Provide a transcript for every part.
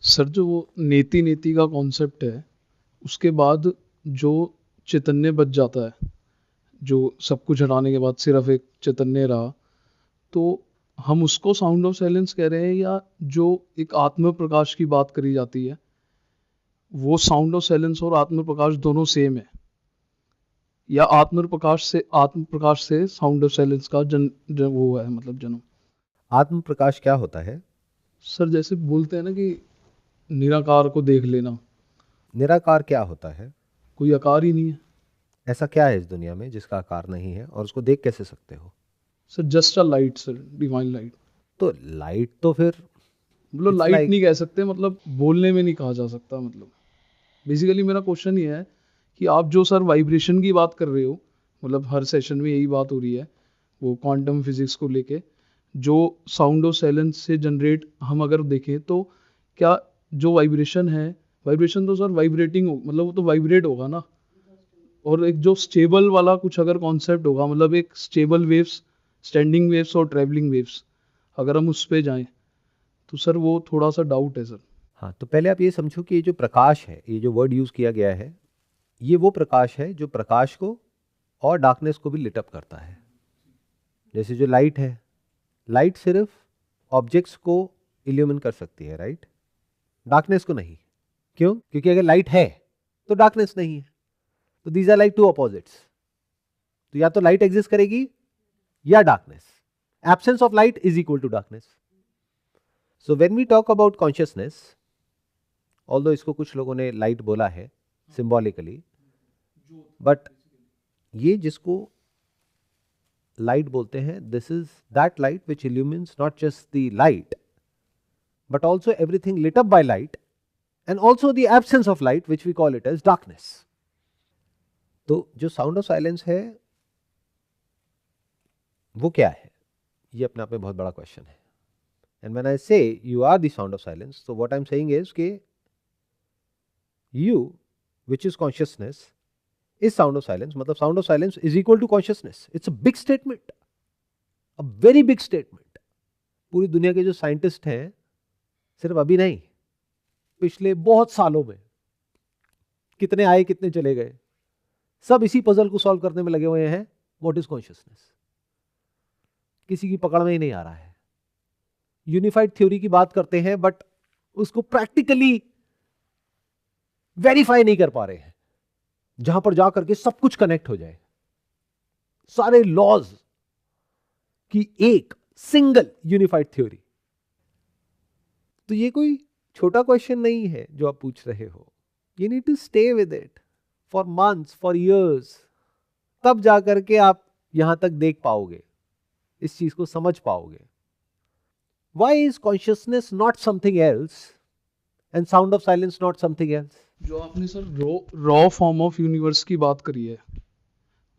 Sir जो वो नेति नेति का कॉन्सेप्ट है, उसके बाद जो चैतन्य बच जाता है, जो सब कुछ हटाने के बाद सिर्फ एक चैतन्य रहा, तो हम उसको साउंड ऑफ साइलेंस कह रहे हैं, या जो एक आत्म प्रकाश की बात करी जाती है, वो साउंड ऑफ साइलेंस और आत्म प्रकाश दोनों सेम है, या आत्म प्रकाश से साउंड ऑफ साइलेंस का वो है मतलब जन्म। आत्म प्रकाश क्या होता है? सर जैसे बोलते हैं ना कि निराकार को देख लेना, निराकार क्या होता है? कोई आकार ही नहीं है। ऐसा क्या है इस दुनिया में जिसका आकार नहीं है और उसको देख कैसे सकते हो? Sir just a light, sir divine light. तो लाइट तो फिर मतलब इट्स लाइट लाइक नहीं कह सकते, मतलब बोलने में नहीं कहा जा सकता। मतलब बेसिकली मेरा क्वेश्चन ये है कि आप जो सर वाइब्रेशन की बात कर रहे हो, मतलब हर सेशन में यही बात हो रही है, वो क्वांटम फिजिक्स को लेके, जो साउंड ऑफ साइलेंस से जनरेट हम अगर देखें, तो क्या जो वाइब्रेशन है, वाइब्रेशन तो सर वाइब्रेटिंग हो, मतलब वो तो वाइब्रेट होगा ना। और एक जो स्टेबल वाला कुछ अगर कॉन्सेप्ट होगा, मतलब एक स्टेबल वेव्स, स्टैंडिंग वेव्स और ट्रैवलिंग वेव्स, अगर हम उस पे जाएं, तो सर वो थोड़ा सा डाउट है सर। हाँ, तो पहले आप ये समझो कि ये जो प्रकाश है, ये जो वर्ड यूज किया गया है, ये वो प्रकाश है जो प्रकाश को और डार्कनेस को भी लिट अप करता है। जैसे जो लाइट है, लाइट सिर्फ ऑब्जेक्ट्स को इल्यूमिन कर सकती है, राइट? डार्कनेस को नहीं। क्यों? क्योंकि अगर लाइट है तो डार्कनेस नहीं है। तो these are like two opposites. तो या तो लाइट एग्जिस्ट करेगी या darkness. Absence of light is equal to darkness. So when we talk about consciousness, although इसको कुछ लोगों ने लाइट बोला है सिंबॉलिकली, बट ये जिसको लाइट बोलते हैं, this is that light which illumines not just the light but also everything lit up by light, and also the absence of light which we call it as darkness. तो जो sound of silence है वो क्या है, ये अपने आप में बहुत बड़ा क्वेश्चन है। And when I say you are the sound of silence, तो what I am saying is कि you which is consciousness is sound of silence, मतलब sound of silence is equal to consciousness. It's a big statement, a very big statement. पूरी दुनिया के जो scientist हैं, सिर्फ अभी नहीं, पिछले बहुत सालों में कितने आए कितने चले गए, सब इसी पजल को सॉल्व करने में लगे हुए हैं। What is consciousness? किसी की पकड़ में ही नहीं आ रहा है। यूनिफाइड थ्योरी की बात करते हैं, बट उसको प्रैक्टिकली वेरीफाई नहीं कर पा रहे हैं, जहां पर जाकर के सब कुछ कनेक्ट हो जाए, सारे लॉज की एक सिंगल यूनिफाइड थ्योरी। तो ये कोई छोटा क्वेश्चन नहीं है जो आप पूछ रहे हो। You need to stay with it for months, for years, तब जाकर के आप यहां तक देख पाओगे, इस चीज को समझ पाओगे। Why is consciousness not something else and sound of silence not something else? जो आपने sir raw form of universe की बात करी है,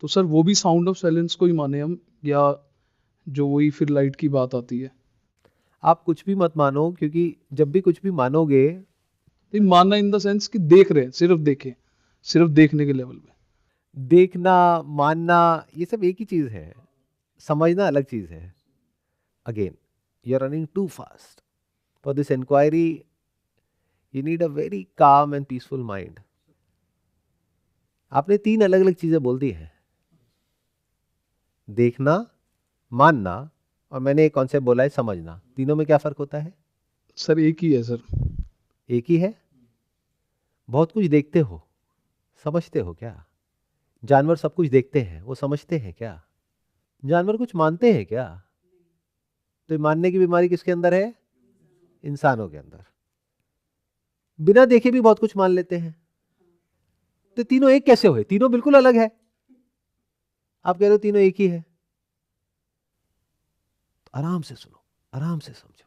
तो सर वो भी साउंड ऑफ साइलेंस को ही माने हम, या जो वही फिर लाइट की बात आती है? आप कुछ भी मत मानो, क्योंकि जब भी कुछ भी मानोगे, नहीं, मानना इन द सेंस कि देख रहे हैं, सिर्फ देखें, सिर्फ देखने के लेवल में। देखना मानना ये सब एक ही चीज है, समझना अलग चीज है। Again, you are running too fast for this inquiry. You need a very calm and peaceful mind. आपने तीन अलग अलग चीजें बोल दी हैं, देखना, मानना, और मैंने एक कॉन्सेप्ट बोला है समझना। तीनों में क्या फर्क होता है? सर एक ही है सर। एक ही है। बहुत कुछ देखते हो, समझते हो क्या? जानवर सब कुछ देखते हैं, वो समझते हैं क्या? जानवर कुछ मानते हैं क्या? तो ये मानने की बीमारी किसके अंदर है? इंसानों के अंदर। बिना देखे भी बहुत कुछ मान लेते हैं। तो तीनों एक कैसे हुए? तीनों बिल्कुल अलग है। आप कह रहे हो तीनों एक ही है। तो आराम से सुनो, आराम से समझो।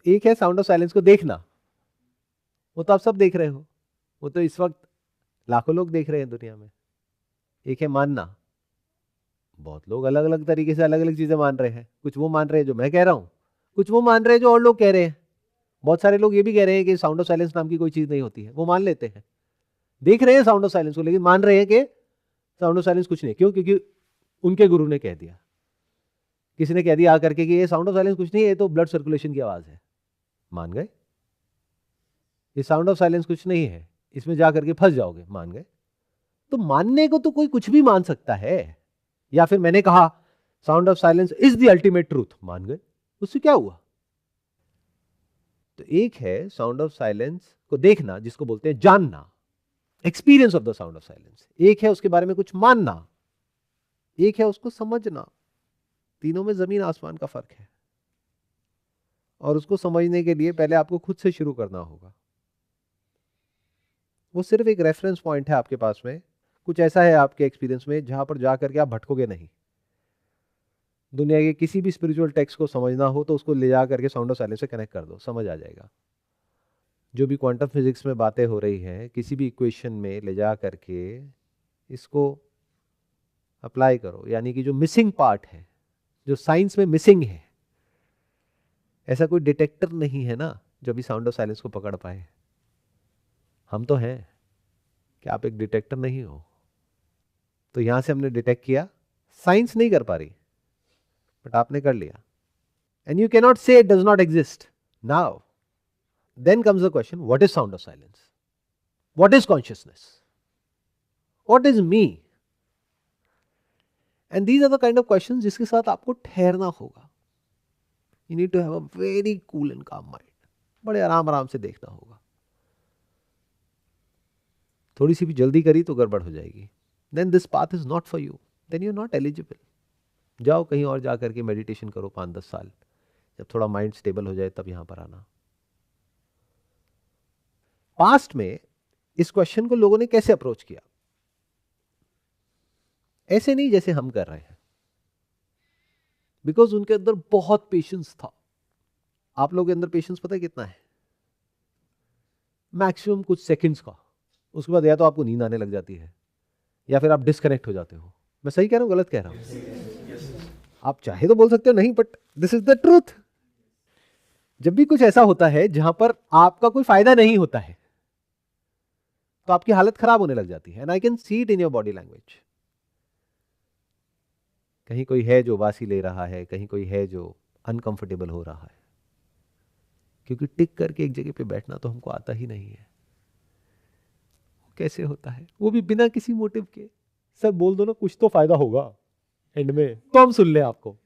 एक है साउंड ऑफ साइलेंस को देखना, वो तो आप सब देख रहे हो, वो तो इस वक्त लाखों लोग देख रहे हैं दुनिया में। एक है मानना, बहुत लोग अलग अलग तरीके से अलग अलग चीजें मान रहे हैं। कुछ वो मान रहे हैं जो मैं कह रहा हूं, कुछ वो मान रहे हैं जो और लोग कह रहे हैं। बहुत सारे लोग ये भी कह रहे हैं कि साउंड ऑफ साइलेंस नाम की कोई चीज नहीं होती है, वो मान लेते हैं। देख रहे हैं साउंड ऑफ साइलेंस को, लेकिन मान रहे हैं कि साउंड ऑफ साइलेंस कुछ नहीं। क्यों? क्योंकि उनके गुरु ने कह दिया, किसी ने कह दिया आकर के कि ये साउंड ऑफ साइलेंस कुछ नहीं है, ये तो ब्लड सर्कुलेशन की आवाज है। मान गए। ये साउंड ऑफ साइलेंस कुछ नहीं है, इसमें जा करके फंस जाओगे, मान गए। तो मानने को तो कोई कुछ भी मान सकता है। या फिर मैंने कहा sound of silence is the ultimate truth, मान गए, उससे क्या हुआ? तो एक है साउंड ऑफ साइलेंस को देखना, जिसको बोलते हैं जानना, experience of the sound of silence. एक है उसके बारे में कुछ मानना, एक है उसको समझना। तीनों में जमीन आसमान का फर्क है। और उसको समझने के लिए पहले आपको खुद से शुरू करना होगा। वो सिर्फ एक रेफरेंस पॉइंट है आपके पास में, कुछ ऐसा है आपके एक्सपीरियंस में जहां पर जाकर के आप भटकोगे नहीं। दुनिया के किसी भी स्पिरिचुअल टेक्स्ट को समझना हो तो उसको ले जा करके साउंड ऑफ साइलेंस से कनेक्ट कर दो, समझ आ जाएगा। जो भी क्वांटम फिजिक्स में बातें हो रही हैं, किसी भी इक्वेशन में ले जा करके इसको अप्लाई करो। यानी कि जो मिसिंग पार्ट है, जो साइंस में मिसिंग है, ऐसा कोई डिटेक्टर नहीं है ना जो अभी साउंड ऑफ साइलेंस को पकड़ पाए। हम तो हैं, कि आप एक डिटेक्टर नहीं हो। तो यहां से हमने डिटेक्ट किया, साइंस नहीं कर पा रही, बट आपने कर लिया। And you can not say it does not exist now. Then comes the question, what is sound of silence? What is consciousness? What is me? And these are the kind of questions जिसके साथ आपको ठहरना होगा। You need to have a very cool and calm mind. बड़े आराम आराम से देखना होगा। थोड़ी सी भी जल्दी करी तो गड़बड़ हो जाएगी। Then this path is not for you, then you are not eligible. जाओ कहीं और जा करके मेडिटेशन करो 5-10 साल, जब थोड़ा माइंड स्टेबल हो जाए तब यहां पर आना। पास्ट में इस क्वेश्चन को लोगों ने कैसे अप्रोच किया? ऐसे नहीं जैसे हम कर रहे हैं, बिकॉज उनके अंदर बहुत पेशेंस था। आप लोगों के अंदर पेशेंस पता है कितना है? मैक्सिमम कुछ सेकंड्स का। उसके बाद या तो आपको नींद आने लग जाती है या फिर आप डिस्कनेक्ट हो जाते हो। मैं सही कह रहा हूं, गलत कह रहा हूं? आप चाहे तो बोल सकते हो नहीं, but this is the truth. जब भी कुछ ऐसा होता है जहां पर आपका कोई फायदा नहीं होता है तो आपकी हालत खराब होने लग जाती है। And I can see it in your body language. कहीं कोई है जो वासी ले रहा है, कहीं कोई है जो अनकंफर्टेबल हो रहा है, क्योंकि टिक करके एक जगह पे बैठना तो हमको आता ही नहीं है। कैसे होता है वो भी बिना किसी मोटिव के? सर बोल दो ना, कुछ तो फायदा होगा एंड में, तो हम सुन ले आपको।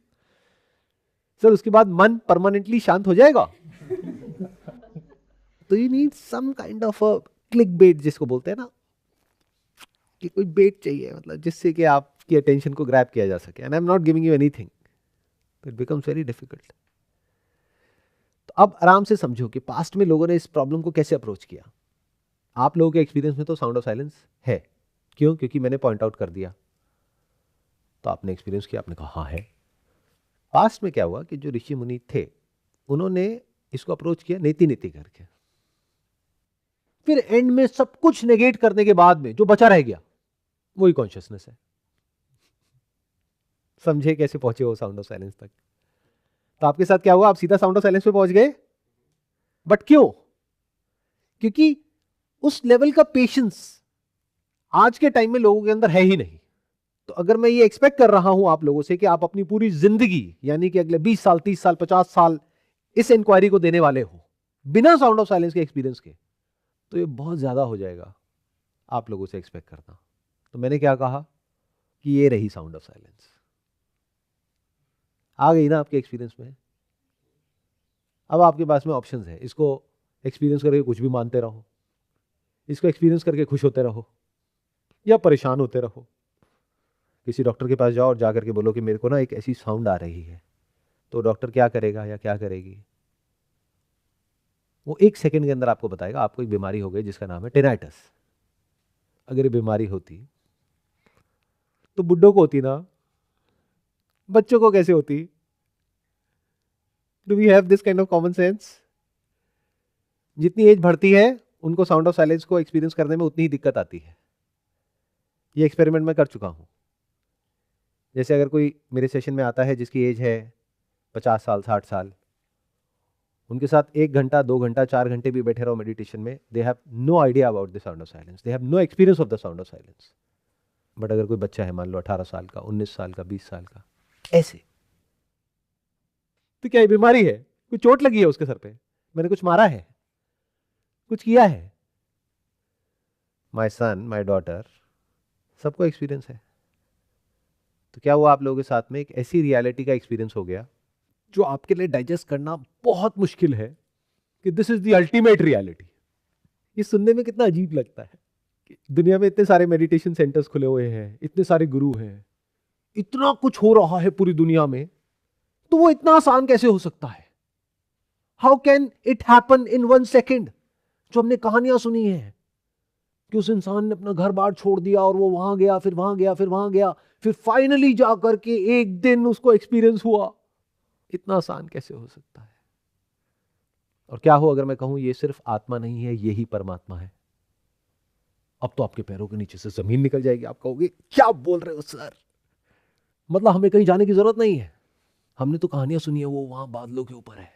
सर उसके बाद मन परमानेंटली शांत हो जाएगा। तो you need some kind of a click bait, जिसको बोलते हैं ना, कि कोई बेट चाहिए, मतलब जिससे कि आपकी अटेंशन को ग्रैब किया जा सके। And I am not giving you anything, it becomes very difficult. तो अब आराम से समझो कि पास्ट में लोगों ने इस प्रॉब्लम को कैसे अप्रोच किया। आप लोगों के एक्सपीरियंस में तो साउंड ऑफ साइलेंस है। क्यों? क्योंकि मैंने पॉइंट आउट कर दिया, तो आपने एक्सपीरियंस किया, आपने कहा हाँ है। पास्ट में क्या हुआ कि जो ऋषि मुनि थे उन्होंने इसको अप्रोच किया नीति नीति करके। फिर एंड में सब कुछ नेगेट करने के बाद में जो बचा रह गया वही कॉन्शियसनेस है। समझे कैसे पहुंचे वो साउंड ऑफ साइलेंस तक? तो आपके साथ क्या हुआ? आप सीधा साउंड ऑफ साइलेंस पे पहुंच गए, बट क्यों? क्योंकि उस लेवल का पेशेंस आज के टाइम में लोगों के अंदर है ही नहीं। तो अगर मैं ये एक्सपेक्ट कर रहा हूं आप लोगों से कि आप अपनी पूरी जिंदगी, यानी कि अगले 20 साल 30 साल 50 साल इस इंक्वायरी को देने वाले हो बिना साउंड ऑफ साइलेंस के एक्सपीरियंस के, तो ये बहुत ज्यादा हो जाएगा आप लोगों से एक्सपेक्ट करना। तो मैंने क्या कहा कि ये रही साउंड ऑफ साइलेंस। आ गई ना आपके एक्सपीरियंस में? अब आपके पास में ऑप्शंस है। इसको एक्सपीरियंस करके कुछ भी मानते रहो, इसको एक्सपीरियंस करके खुश होते रहो, या परेशान होते रहो। किसी डॉक्टर के पास जाओ और जाकर के बोलो कि मेरे को ना एक ऐसी साउंड आ रही है, तो डॉक्टर क्या करेगा या क्या करेगी? वो 1 सेकंड के अंदर आपको बताएगा आपको एक बीमारी हो गई जिसका नाम है टेनाइटस। अगर ये बीमारी होती तो बुड्ढों को होती ना, बच्चों को कैसे होती? Do we have this kind of common sense? जितनी एज बढ़ती है उनको साउंड ऑफ साइलेंस को एक्सपीरियंस करने में उतनी ही दिक्कत आती है। ये एक्सपेरिमेंट मैं कर चुका हूं। जैसे अगर कोई मेरे सेशन में आता है जिसकी एज है 50 साल 60 साल, उनके साथ 1 घंटा 2 घंटा 4 घंटे भी बैठे रहो मेडिटेशन में, they have no idea about the sound of silence, they have no experience of the sound of silence. But अगर कोई बच्चा है, मान लो 18 साल का, 19 साल का, 20 साल का, ऐसे, तो क्या ये बीमारी है? कोई चोट लगी है उसके सर पे? मैंने कुछ मारा है? कुछ किया है? माय सन, माय डॉटर, सबको एक्सपीरियंस है। तो क्या हुआ आप लोगों के साथ में? एक ऐसी रियलिटी का एक्सपीरियंस हो गया जो आपके लिए डाइजेस्ट करना बहुत मुश्किल है कि this is the ultimate reality. ये सुनने में कितना अजीब लगता है कि दुनिया में इतने सारे मेडिटेशन सेंटर्स खुले हुए हैं, इतने सारे गुरु हैं, इतना कुछ हो रहा है पूरी दुनिया में, तो वो इतना आसान कैसे हो सकता है? How can it happen in 1 second? जो हमने कहानियां सुनी है कि उस इंसान ने अपना घर बार छोड़ दिया और वो वहां गया, फिर वहां गया, फिर वहां गया, फिर फाइनली जाकर के एक दिन उसको एक्सपीरियंस हुआ। इतना आसान कैसे हो सकता है? और क्या हो अगर मैं कहूं ये सिर्फ आत्मा नहीं है, ये ही परमात्मा है? अब तो आपके पैरों के नीचे से जमीन निकल जाएगी। आप कहोगे क्या बोल रहे हो सर? मतलब हमें कहीं जाने की जरूरत नहीं है। हमने तो कहानियां सुनी है, वो वहां बादलों के ऊपर है,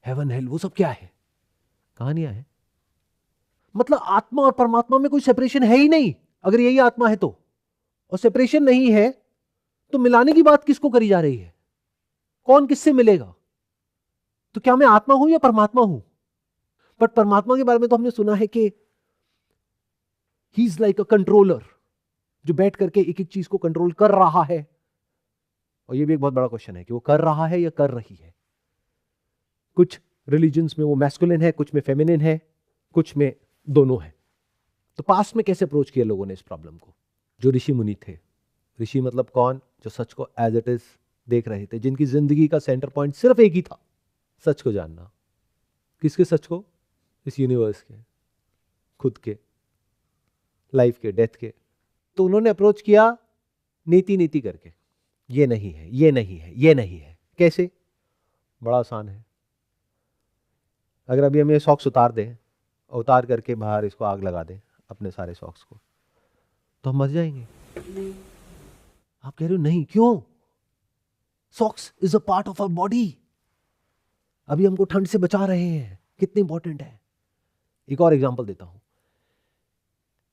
हेवन हेल, वो सब क्या है? कहानियां है। मतलब आत्मा और परमात्मा में कोई सेपरेशन है ही नहीं अगर यही आत्मा है तो। और सेपरेशन नहीं है तो मिलाने की बात किसको करी जा रही है? कौन किससे मिलेगा? तो क्या मैं आत्मा हूं या परमात्मा हूं? बट परमात्मा के बारे में तो हमने सुना है कि he is like a controller, जो बैठ करके एक एक चीज को कंट्रोल कर रहा है। और ये भी एक बहुत बड़ा क्वेश्चन है कि वो कर रहा है या कर रही है। कुछ रिलीजन्स में वो मैस्कुलिन है, कुछ में फेमिनिन है, कुछ में दोनों है। तो पास्ट में कैसे अप्रोच किया लोगों ने इस प्रॉब्लम को? जो ऋषि मुनि थे, ऋषि मतलब कौन? जो सच को एज इट इज देख रहे थे, जिनकी जिंदगी का सेंटर पॉइंट सिर्फ एक ही था, सच को जानना। किसके सच को? इस यूनिवर्स के, खुद के, लाइफ के, डेथ के। तो उन्होंने अप्रोच किया नीति नीति करके, ये नहीं है, ये नहीं है, ये नहीं है। कैसे? बड़ा आसान है। अगर अभी हम ये सॉक्स उतार दें, उतार करके बाहर इसको आग लगा दें अपने सारे सॉक्स को, तो हम मर जाएंगे। नहीं। आप कह रहे हो नहीं, क्यों? Socks is a part of our body. अभी हमको ठंड से बचा रहे हैं, कितने इंपॉर्टेंट है। एक और एग्जांपल देता हूं।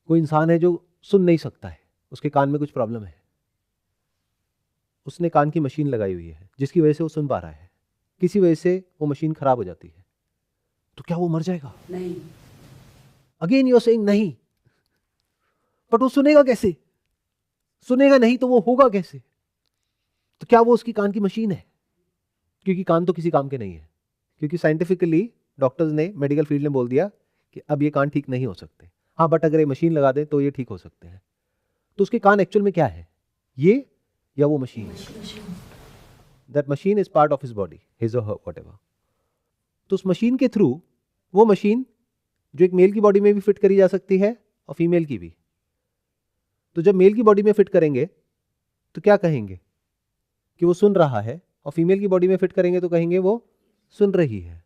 कोई इंसान है जो सुन नहीं सकता है, उसके कान में कुछ प्रॉब्लम है, उसने कान की मशीन लगाई हुई है जिसकी वजह से वो सुन पा रहा है। किसी वजह से वो मशीन खराब हो जाती है, तो क्या वो मर जाएगा? नहीं। अगेन यू आर सेइंग नहीं, बट वो सुनेगा कैसे? सुनेगा नहीं तो वो होगा कैसे? तो क्या वो उसकी कान की मशीन है? क्योंकि कान तो किसी काम के नहीं है, क्योंकि साइंटिफिकली डॉक्टर्स ने, मेडिकल फील्ड ने बोल दिया कि अब ये कान ठीक नहीं हो सकते। हाँ, बट अगर ये मशीन लगा दें तो ये ठीक हो सकते हैं। तो उसके कान एक्चुअल में क्या है? ये या वो machine? That machine is part of his body, his और हर, व्हाटएवर। तो उस मशीन के थ्रू, वो मशीन जो एक मेल की बॉडी में भी फिट करी जा सकती है और फीमेल की भी, तो जब मेल की बॉडी में फिट करेंगे तो क्या कहेंगे? कि वो सुन रहा है, और फीमेल की बॉडी में फिट करेंगे तो कहेंगे वो सुन रही है।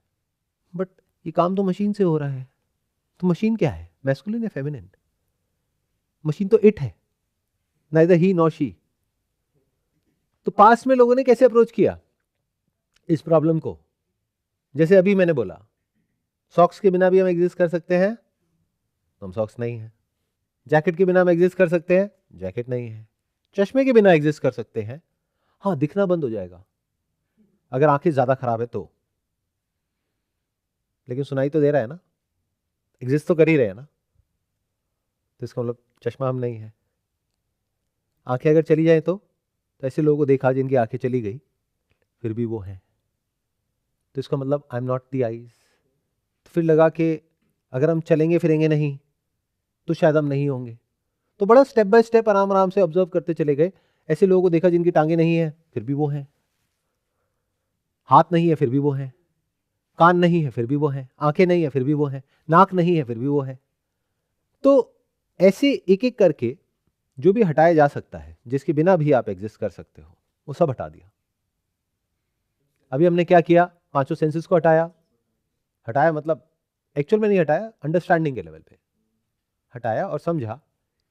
बट ये काम तो मशीन से हो रहा है। तो मशीन क्या है? मैस्कुलिन या फेमिनिन? मशीन तो इट है, नाइदर ही नॉर शी। तो पास्ट में लोगों ने कैसे अप्रोच किया इस प्रॉब्लम को? जैसे अभी मैंने बोला, सॉक्स के बिना भी हम एग्जिस्ट कर सकते हैं, तो हम सॉक्स नहीं है। जैकेट के बिना हम एग्जिस्ट कर सकते हैं, जैकेट नहीं है। चश्मे के बिना एग्जिस्ट कर सकते हैं, हाँ, दिखना बंद हो जाएगा अगर आंखें ज्यादा खराब है तो, लेकिन सुनाई तो दे रहा है ना, एग्जिस्ट तो कर ही रहे हैं ना। तो इसका मतलब चश्मा हम नहीं है। आंखें अगर चली जाए तो ऐसे लोगों को देखा जिनकी आंखें चली गई फिर भी वो हैं, तो इसका मतलब I am not the eyes. तो फिर लगा कि अगर हम चलेंगे फिरेंगे नहीं तो शायद हम नहीं होंगे। तो बड़ा स्टेप बाय स्टेप आराम आराम से ऑब्जर्व करते चले गए। ऐसे लोगों को देखा जिनकी टांगे नहीं है फिर भी वो हैं, हाथ नहीं है फिर भी वो हैं, कान नहीं है फिर भी वो हैं, आंखें नहीं है फिर भी वो हैं, नाक नहीं है फिर भी वो है। तो ऐसे एक एक करके जो भी हटाया जा सकता है, जिसके बिना भी आप एग्जिस्ट कर सकते हो, वो सब हटा दिया। अभी हमने क्या किया? पांचों सेंसेस को हटाया। हटाया मतलब एक्चुअल में नहीं हटाया, अंडरस्टैंडिंग के लेवल पे हटाया और समझा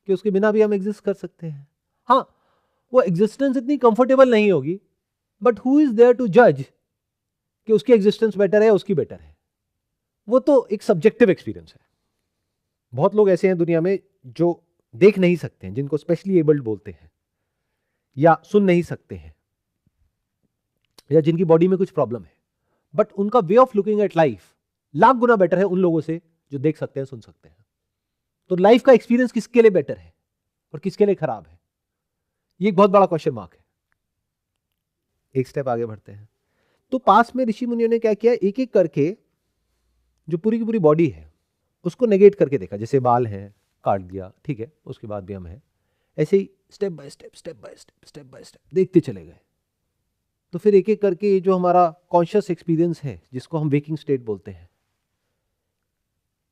कि उसके बिना भी हम एग्जिस्ट कर सकते हैं। हाँ, वो एग्जिस्टेंस इतनी कंफर्टेबल नहीं होगी, but who is there to जज कि उसकी एग्जिस्टेंस बेटर है, उसकी बेटर है? वो तो एक सब्जेक्टिव एक्सपीरियंस है। बहुत लोग ऐसे हैं दुनिया में जो देख नहीं सकते हैं, जिनको स्पेशली एबल्ड बोलते हैं, या सुन नहीं सकते हैं, या जिनकी बॉडी में कुछ प्रॉब्लम है, बट उनका way of looking at life lakh Guna better है उन लोगों से जो देख सकते हैं, सुन सकते हैं। तो लाइफ का एक्सपीरियंस किसके लिए बेटर है और किसके लिए खराब है, ये एक बहुत बड़ा क्वेश्चन मार्क है। एक स्टेप आगे बढ़ते हैं। तो पास में ऋषि मुनियों ने क्या किया, एक एक करके जो पूरी की पूरी बॉडी है उसको नेगेट करके देखा। जैसे बाल हैं, काट दिया, ठीक है, उसके बाद भी हम हैं, ऐसे ही step by step, step by step, step by step देखते चले गए। तो फिर एक एक करके ये जो हमारा कॉन्शियस एक्सपीरियंस है, जिसको हम वेकिंग स्टेट बोलते हैं,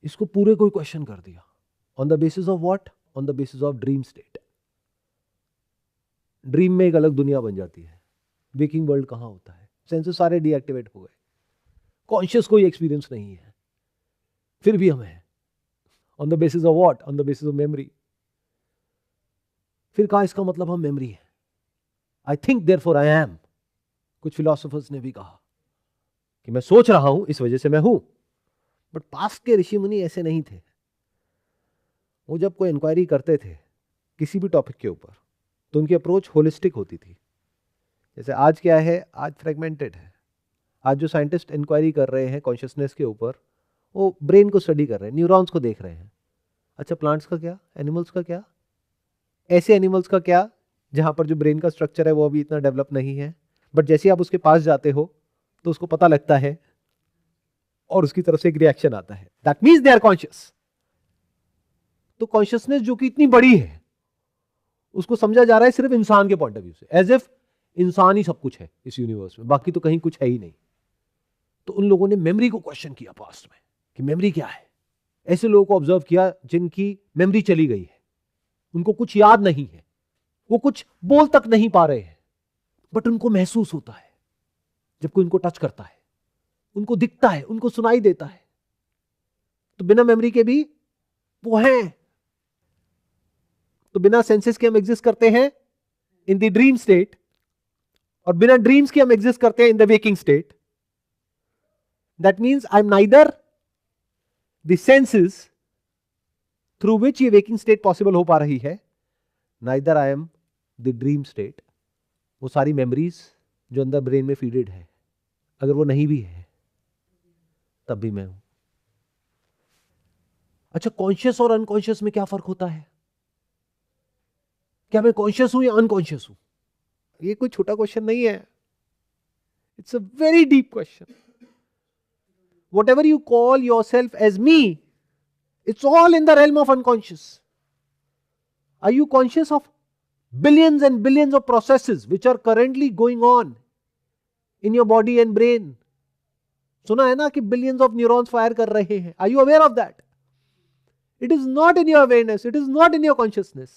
इसको पूरे कोई क्वेश्चन कर दिया। On the basis of what? On the basis of dream state. Dream में एक अलग दुनिया बन जाती है, वेकिंग वर्ल्ड कहाँ होता है, सेंसेस सारे डीएक्टिवेट हो गए, कॉन्शियस कोई एक्सपीरियंस नहीं है, फिर भी हम हैं। On the basis of what? On the basis of memory. फिर कहा इसका मतलब हम मेमोरी है। I think therefore I am. कुछ फिलोसोफर्स ने भी कहा कि मैं सोच रहा हूं, इस वजह से मैं हूं। बट पास्ट के ऋषि मुनि ऐसे नहीं थे। वो जब कोई इंक्वायरी करते थे किसी भी टॉपिक के ऊपर, तो उनकी अप्रोच होलिस्टिक होती थी। जैसे आज क्या है, आज फ्रेगमेंटेड है। आज जो साइंटिस्ट इंक्वायरी कर रहे हैं कॉन्शियसनेस के ऊपर, वो ब्रेन को स्टडी कर रहे हैं, न्यूरॉन्स को देख रहे हैं। अच्छा, प्लांट्स का क्या, एनिमल्स का क्या, ऐसे एनिमल्स का क्या जहां पर जो ब्रेन का स्ट्रक्चर है वो अभी इतना डेवलप नहीं है, बट जैसे आप उसके पास जाते हो तो उसको पता लगता है और उसकी तरफ से एक रिएक्शन आता है। That means they are conscious. तो कॉन्शियसनेस जो कि इतनी बड़ी है, उसको समझा जा रहा है सिर्फ इंसान के पॉइंट ऑफ व्यू से, एज इफ इंसान ही सब कुछ है इस यूनिवर्स में, बाकी तो कहीं कुछ है ही नहीं। तो उन लोगों ने मेमोरी को क्वेश्चन किया पास्ट में कि मेमोरी क्या है। ऐसे लोगों को ऑब्जर्व किया जिनकी मेमोरी चली गई है, उनको कुछ याद नहीं है, वो कुछ बोल तक नहीं पा रहे हैं, बट उनको महसूस होता है जब कोई उनको टच करता है, उनको दिखता है, उनको सुनाई देता है। तो बिना मेमोरी के भी वो हैं। तो बिना सेंसेस के हम एग्जिस्ट करते हैं इन द ड्रीम स्टेट, और बिना ड्रीम्स के हम एग्जिस्ट करते हैं in the waking state. That means I am neither the senses through which ये वेकिंग स्टेट पॉसिबल हो पा रही है, neither I am the dream state. वो सारी मेमोरीज जो अंदर ब्रेन में फीडेड है, अगर वो नहीं भी है तब भी मैं हूं। अच्छा, कॉन्शियस और अनकॉन्शियस में क्या फर्क होता है? क्या मैं कॉन्शियस हूं या अनकॉन्शियस हूं? ये कोई छोटा क्वेश्चन नहीं है, it's a very deep question. Whatever you call yourself as me, it's all in the realm of unconscious. Are you conscious of billions and billions of processes which are currently going on in your body and brain? सुना है ना कि billions of neurons fire कर रहे हैं. Are you aware of that? It is not in your awareness, it is not in your consciousness.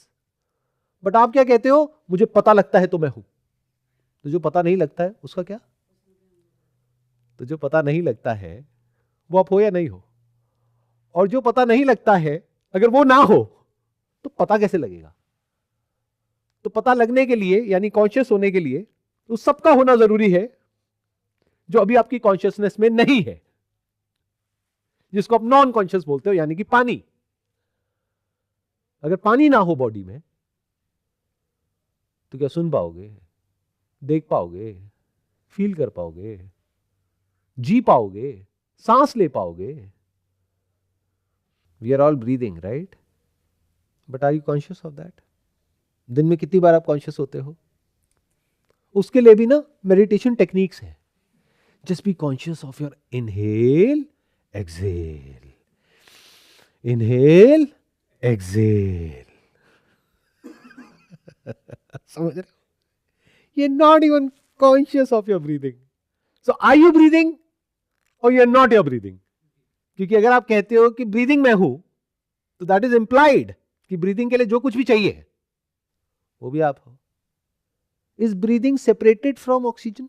But आप क्या कहते हो? मुझे पता लगता है तो मैं हूं। तो जो पता नहीं लगता है उसका क्या? तो जो पता नहीं लगता है वो आप हो या नहीं हो? और जो पता नहीं लगता है, अगर वो ना हो तो पता कैसे लगेगा? तो पता लगने के लिए, यानी कॉन्शियस होने के लिए, तो सबका होना जरूरी है जो अभी आपकी कॉन्शियसनेस में नहीं है, जिसको आप नॉन कॉन्शियस बोलते हो, यानी कि पानी। अगर पानी ना हो बॉडी में तो क्या सुन पाओगे, देख पाओगे, फील कर पाओगे, जी पाओगे, सांस ले पाओगे? We are all breathing, right? But are you conscious of that? दिन में कितनी बार आप कॉन्शियस होते हो? उसके लिए भी ना मेडिटेशन टेक्निक्स है। Just be conscious of your inhale, exhale, inhale, exhale. समझ रहे हो? You're not even conscious of your breathing. So are you breathing or you're not your breathing? क्योंकि अगर आप कहते हो कि ब्रीदिंग में हूं, तो दैट इज इंप्लाइड कि ब्रीदिंग के लिए जो कुछ भी चाहिए वो भी आप हो। Is breathing separated from oxygen?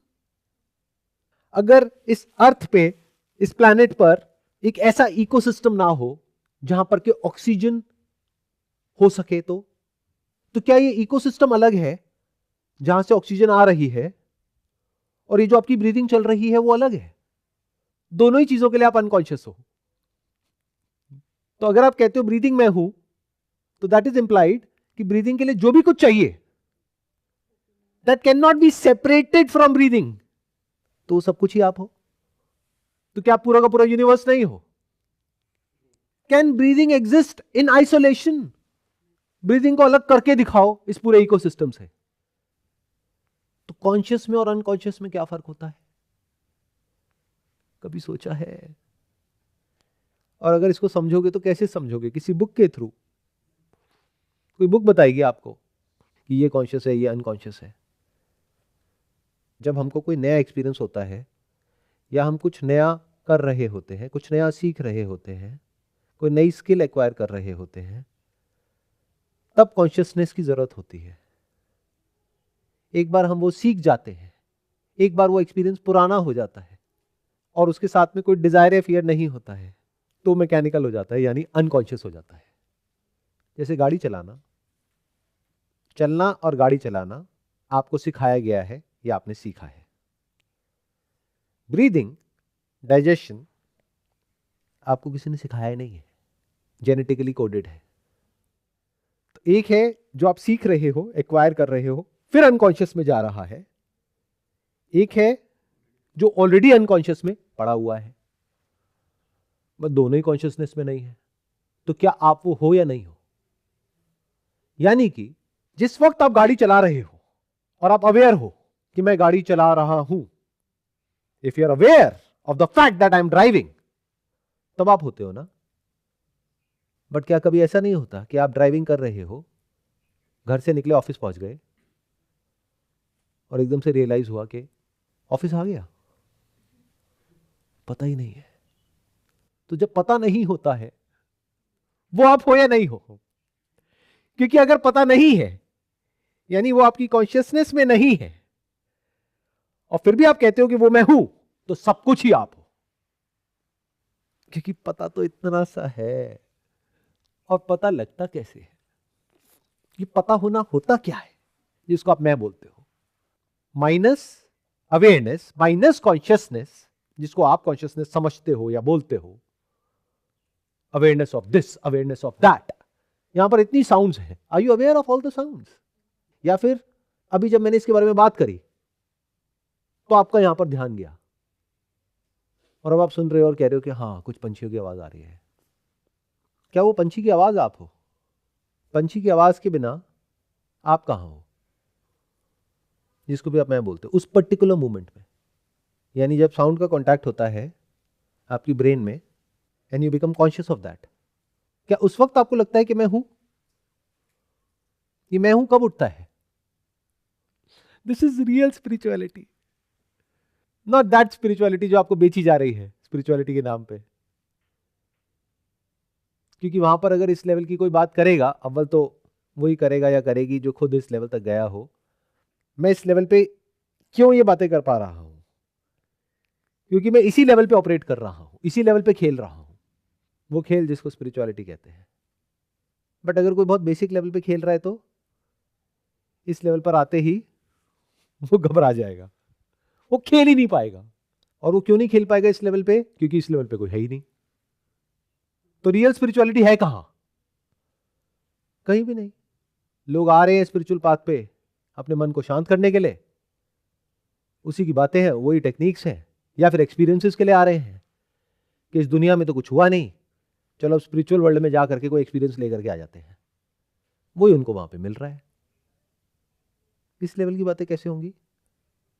अगर इस अर्थ पे, इस प्लैनेट पर एक ऐसा इकोसिस्टम ना हो जहां पर कि ऑक्सीजन हो सके, तो क्या ये इकोसिस्टम अलग है जहां से ऑक्सीजन आ रही है, और ये जो आपकी ब्रीदिंग चल रही है वो अलग है? दोनों ही चीजों के लिए आप अनकॉन्शियस हो। तो अगर आप कहते हो ब्रीदिंग में हूं, तो दैट इज इंप्लाइड कि ब्रीदिंग के लिए जो भी कुछ चाहिए, that can not be separated from breathing. तो सब कुछ ही आप हो। तो क्या आप पूरा का पूरा यूनिवर्स नहीं हो? Can breathing exist in isolation? Breathing को अलग करके दिखाओ इस पूरे इकोसिस्टम से। तो कॉन्शियस में और अनकॉन्शियस में क्या फर्क होता है? कभी सोचा है? और अगर इसको समझोगे तो कैसे समझोगे? किसी बुक के थ्रू? कोई बुक बताएगी आपको कि ये कॉन्शियस है, ये अनकॉन्शियस है। जब हमको कोई नया एक्सपीरियंस होता है या हम कुछ नया कर रहे होते हैं, कुछ नया सीख रहे होते हैं, कोई नई स्किल एक्वायर कर रहे होते हैं, तब कॉन्शियसनेस की जरूरत होती है। एक बार हम वो सीख जाते हैं, एक बार वो एक्सपीरियंस पुराना हो जाता है और उसके साथ में कोई डिजायर या फियर नहीं होता है, तो मैकेनिकल हो जाता है, यानी अनकॉन्शियस हो जाता है। जैसे गाड़ी चलाना, चलना और गाड़ी चलाना आपको सिखाया गया है या आपने सीखा है। ब्रीदिंग, डाइजेशन आपको किसी ने सिखाया नहीं है, जेनेटिकली कोडेड है। तो एक है जो आप सीख रहे हो, एक्वायर कर रहे हो, फिर अनकॉन्शियस में जा रहा है। एक है जो ऑलरेडी अनकॉन्शियस में पड़ा हुआ है, बस दोनों ही कॉन्शियसनेस में नहीं है। तो क्या आप वो हो या नहीं हो? यानी कि जिस वक्त आप गाड़ी चला रहे हो और आप अवेयर हो कि मैं गाड़ी चला रहा हूं, if you are aware of the fact that I am driving, तब आप होते हो ना। बट क्या कभी ऐसा नहीं होता कि आप ड्राइविंग कर रहे हो, घर से निकले, ऑफिस पहुंच गए और एकदम से रियलाइज हुआ कि ऑफिस आ गया, पता ही नहीं है। तो जब पता नहीं होता है, वो आप हो या नहीं हो? क्योंकि अगर पता नहीं है यानी वो आपकी कॉन्शियसनेस में नहीं है और फिर भी आप कहते हो कि वो मैं हूं, तो सब कुछ ही आप हो। क्योंकि पता तो इतना सा है, और पता लगता कैसे है? ये पता होना होता क्या है जिसको आप मैं बोलते हो? माइनस अवेयरनेस माइनस कॉन्शियसनेस, जिसको आप कॉन्शियसनेस समझते हो या बोलते हो। Awareness of this, awareness of that. यहां पर इतनी साउंड्स हैं, are you aware of all the sounds? या फिर अभी जब मैंने इसके बारे में बात करी तो आपका यहां पर ध्यान गया और अब आप सुन रहे हो और कह रहे हो कि हाँ, कुछ पंछियों की आवाज आ रही है। क्या वो पंछी की आवाज आप हो? पंछी की आवाज के बिना आप कहां हो, जिसको भी आप मैं बोलते हो, उस पर्टिकुलर मोमेंट में? यानी जब साउंड का कांटेक्ट होता है आपकी ब्रेन में and you become conscious of that, क्या उस वक्त आपको लगता है कि मैं हूं? ये मैं हूं कब उठता है? This is real spirituality, not that spirituality जो आपको बेची जा रही है स्पिरिचुअलिटी के नाम पे। क्योंकि वहां पर अगर इस लेवल की कोई बात करेगा, अव्वल तो वही करेगा या करेगी जो खुद इस लेवल तक गया हो। मैं इस लेवल पे क्यों ये बातें कर पा रहा हूं? क्योंकि मैं इसी लेवल पे ऑपरेट कर रहा हूं, इसी लेवल पे खेल रहा हूं, वो खेल जिसको स्पिरिचुअलिटी कहते हैं। बट अगर कोई बहुत बेसिक लेवल पे खेल रहा है तो इस लेवल पर आते ही वो घबरा जाएगा, वो खेल ही नहीं पाएगा। और वो क्यों नहीं खेल पाएगा इस लेवल पे? क्योंकि इस लेवल पे कोई है ही नहीं। तो रियल स्पिरिचुअलिटी है कहां? कहीं भी नहीं। लोग आ रहे हैं स्पिरिचुअल पाथ पे अपने मन को शांत करने के लिए, उसी की बातें हैं, वही टेक्निक्स हैं, या फिर एक्सपीरियंसेस के लिए आ रहे हैं कि इस दुनिया में तो कुछ हुआ नहीं, चलो अब स्पिरिचुअल वर्ल्ड में जाकर के कोई एक्सपीरियंस लेकर के आ जाते हैं। वही उनको वहां पे मिल रहा है। इस लेवल की बातें कैसे होंगी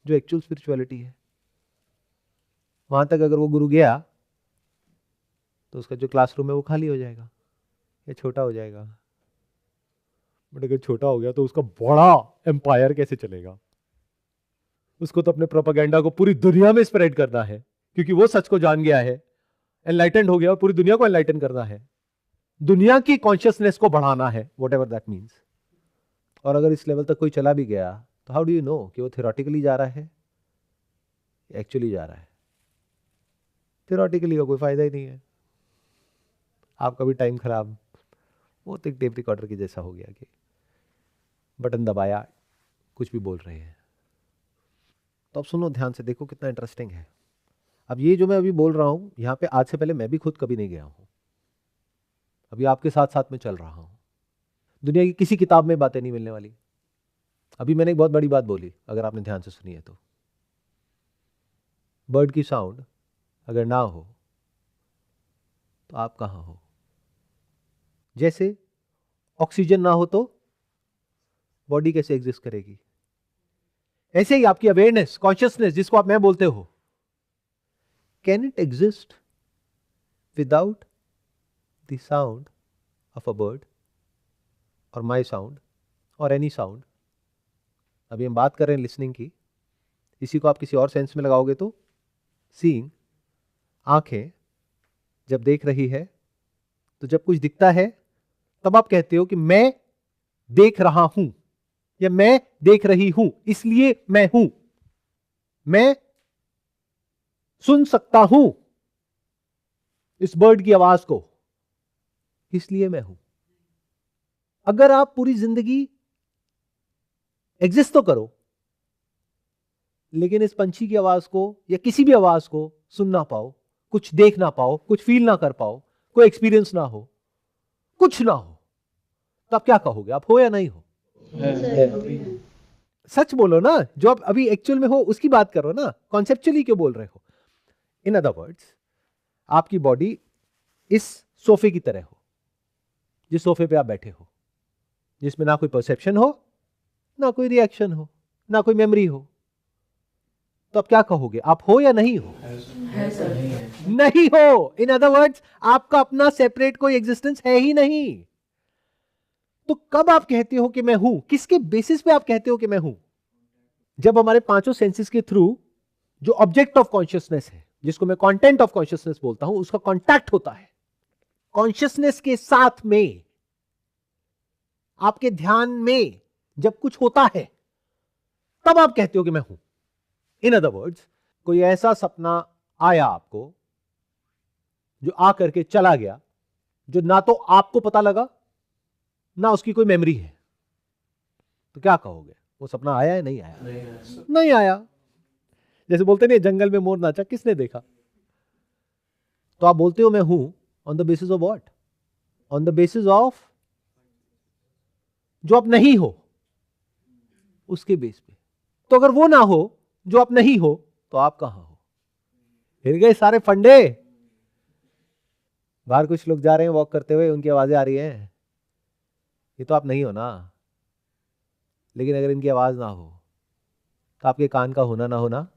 जो एक्चुअल स्पिरिचुअलिटी है? वहां तक अगर वो गुरु गया तो उसका जो क्लासरूम है वो खाली हो जाएगा या छोटा हो जाएगा। बट अगर छोटा हो गया तो उसका बड़ा एम्पायर कैसे चलेगा? उसको तो अपने प्रोपेगेंडा को पूरी दुनिया में स्प्रेड करना है, क्योंकि वो सच को जान गया है, एनलाइटेंड हो गया, और पूरी दुनिया को एनलाइटन करना है, दुनिया की कॉन्शियसनेस को बढ़ाना है, व्हाटएवर दैट मीन्स। और अगर इस लेवल तक कोई चला भी गया तो हाउ डू यू नो कि वो थियोरेटिकली जा रहा है, एक्चुअली जा रहा है? थियोरेटिकली का कोई फायदा ही नहीं है, आपका भी टाइम खराब। वो तो एक टेप रिकॉर्डर की जैसा हो गया कि बटन दबाया, कुछ भी बोल रहे हैं। तो अब सुनो ध्यान से, देखो कितना इंटरेस्टिंग है। अब ये जो मैं अभी बोल रहा हूं, यहां पे आज से पहले मैं भी खुद कभी नहीं गया हूं, अभी आपके साथ साथ में चल रहा हूं। दुनिया की किसी किताब में बातें नहीं मिलने वाली। अभी मैंने एक बहुत बड़ी बात बोली, अगर आपने ध्यान से सुनी है तो, बर्ड की साउंड अगर ना हो तो आप कहां हो? जैसे ऑक्सीजन ना हो तो बॉडी कैसे एग्जिस्ट करेगी, ऐसे ही आपकी अवेयरनेस, कॉन्शियसनेस जिसको आप मैं बोलते हो, can it exist without the sound of a bird और माई साउंड और एनी साउंड? अभी हम बात कर रहे हैं लिसनिंग की, इसी को आप किसी और सेंस में लगाओगे तो सीइंग, आंखें जब देख रही है तो जब कुछ दिखता है तब आप कहते हो कि मैं देख रहा हूं या मैं देख रही हूं, इसलिए मैं हूं। मैं सुन सकता हूं इस बर्ड की आवाज को, इसलिए मैं हूं। अगर आप पूरी जिंदगी एग्जिस्ट तो करो लेकिन इस पंछी की आवाज को या किसी भी आवाज को सुन ना पाओ, कुछ देख ना पाओ, कुछ फील ना कर पाओ, कोई एक्सपीरियंस ना हो, कुछ ना हो, तो आप क्या कहोगे? आप हो या नहीं हो? सच बोलो ना, जो आप अभी एक्चुअल में हो उसकी बात करो ना, कॉन्सेप्चुअली क्यों बोल रहे हो? इन अदर वर्ड्स, आपकी बॉडी इस सोफे की तरह हो, जिस सोफे पे आप बैठे हो, जिसमें ना कोई परसेप्शन हो, ना कोई रिएक्शन हो, ना कोई मेमोरी हो, तो आप क्या कहोगे? आप हो या नहीं हो? नहीं हो। इन अदर वर्ड्स, आपका अपना सेपरेट कोई एग्जिस्टेंस है ही नहीं। तो कब आप कहते हो कि मैं हूं? किसके बेसिस पे आप कहते हो कि मैं हूं? जब हमारे पांचों सेंसेस के थ्रू जो ऑब्जेक्ट ऑफ कॉन्शियसनेस है, जिसको मैं कंटेंट ऑफ कॉन्शियसनेस बोलता हूं, उसका कांटेक्ट होता है कॉन्शियसनेस के साथ में, आपके ध्यान में जब कुछ होता है तब आप कहते हो कि मैं हूं। इन अदर वर्ड्स, कोई ऐसा सपना आया आपको जो आ करके चला गया, जो ना तो आपको पता लगा ना उसकी कोई मेमोरी है, तो क्या कहोगे? वो सपना आया है नहीं आया? नहीं आया। जैसे बोलते नहीं, जंगल में मोर नाचा, किसने देखा? तो आप बोलते हो मैं हूं on the basis of what? On the basis of जो आप नहीं हो उसके बेस पे। तो अगर वो ना हो जो आप नहीं हो, तो आप कहां हो? हिल गए सारे फंडे। बाहर कुछ लोग जा रहे हैं वॉक करते हुए, उनकी आवाजें आ रही हैं, ये तो आप नहीं हो ना। लेकिन अगर इनकी आवाज ना हो तो आपके कान का होना ना होना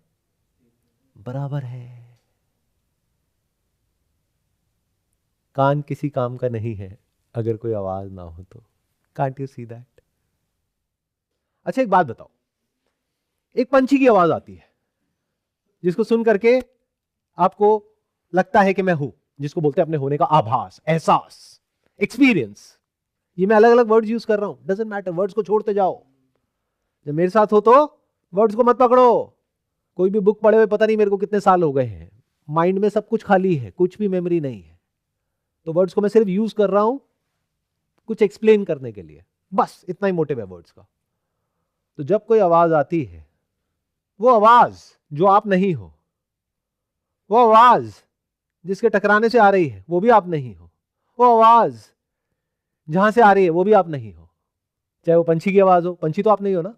बराबर है। कान किसी काम का नहीं है अगर कोई आवाज ना हो तो। Can't you see that? अच्छा, एक बात बताओ, एक पंछी की आवाज आती है जिसको सुन करके आपको लगता है कि मैं हूं, जिसको बोलते हैं अपने होने का आभास, एहसास, एक्सपीरियंस। ये मैं अलग अलग वर्ड्स यूज कर रहा हूं, डजंट मैटर, वर्ड्स को छोड़ते जाओ। जब मेरे साथ हो तो वर्ड्स को मत पकड़ो। कोई भी बुक पढ़े हुए पता नहीं मेरे को कितने साल हो गए हैं, माइंड में सब कुछ खाली है, कुछ भी मेमोरी नहीं है, तो वर्ड्स को मैं सिर्फ यूज कर रहा हूं कुछ एक्सप्लेन करने के लिए, बस इतना ही मोटिव है वर्ड्स का। तो जब कोई आवाज आती है, वो आवाज जो आप नहीं हो, वो आवाज जिसके टकराने से आ रही है वो भी आप नहीं हो, वो आवाज जहां से आ रही है वो भी आप नहीं हो। चाहे वो पंछी की आवाज हो, पंछी तो आप नहीं हो ना।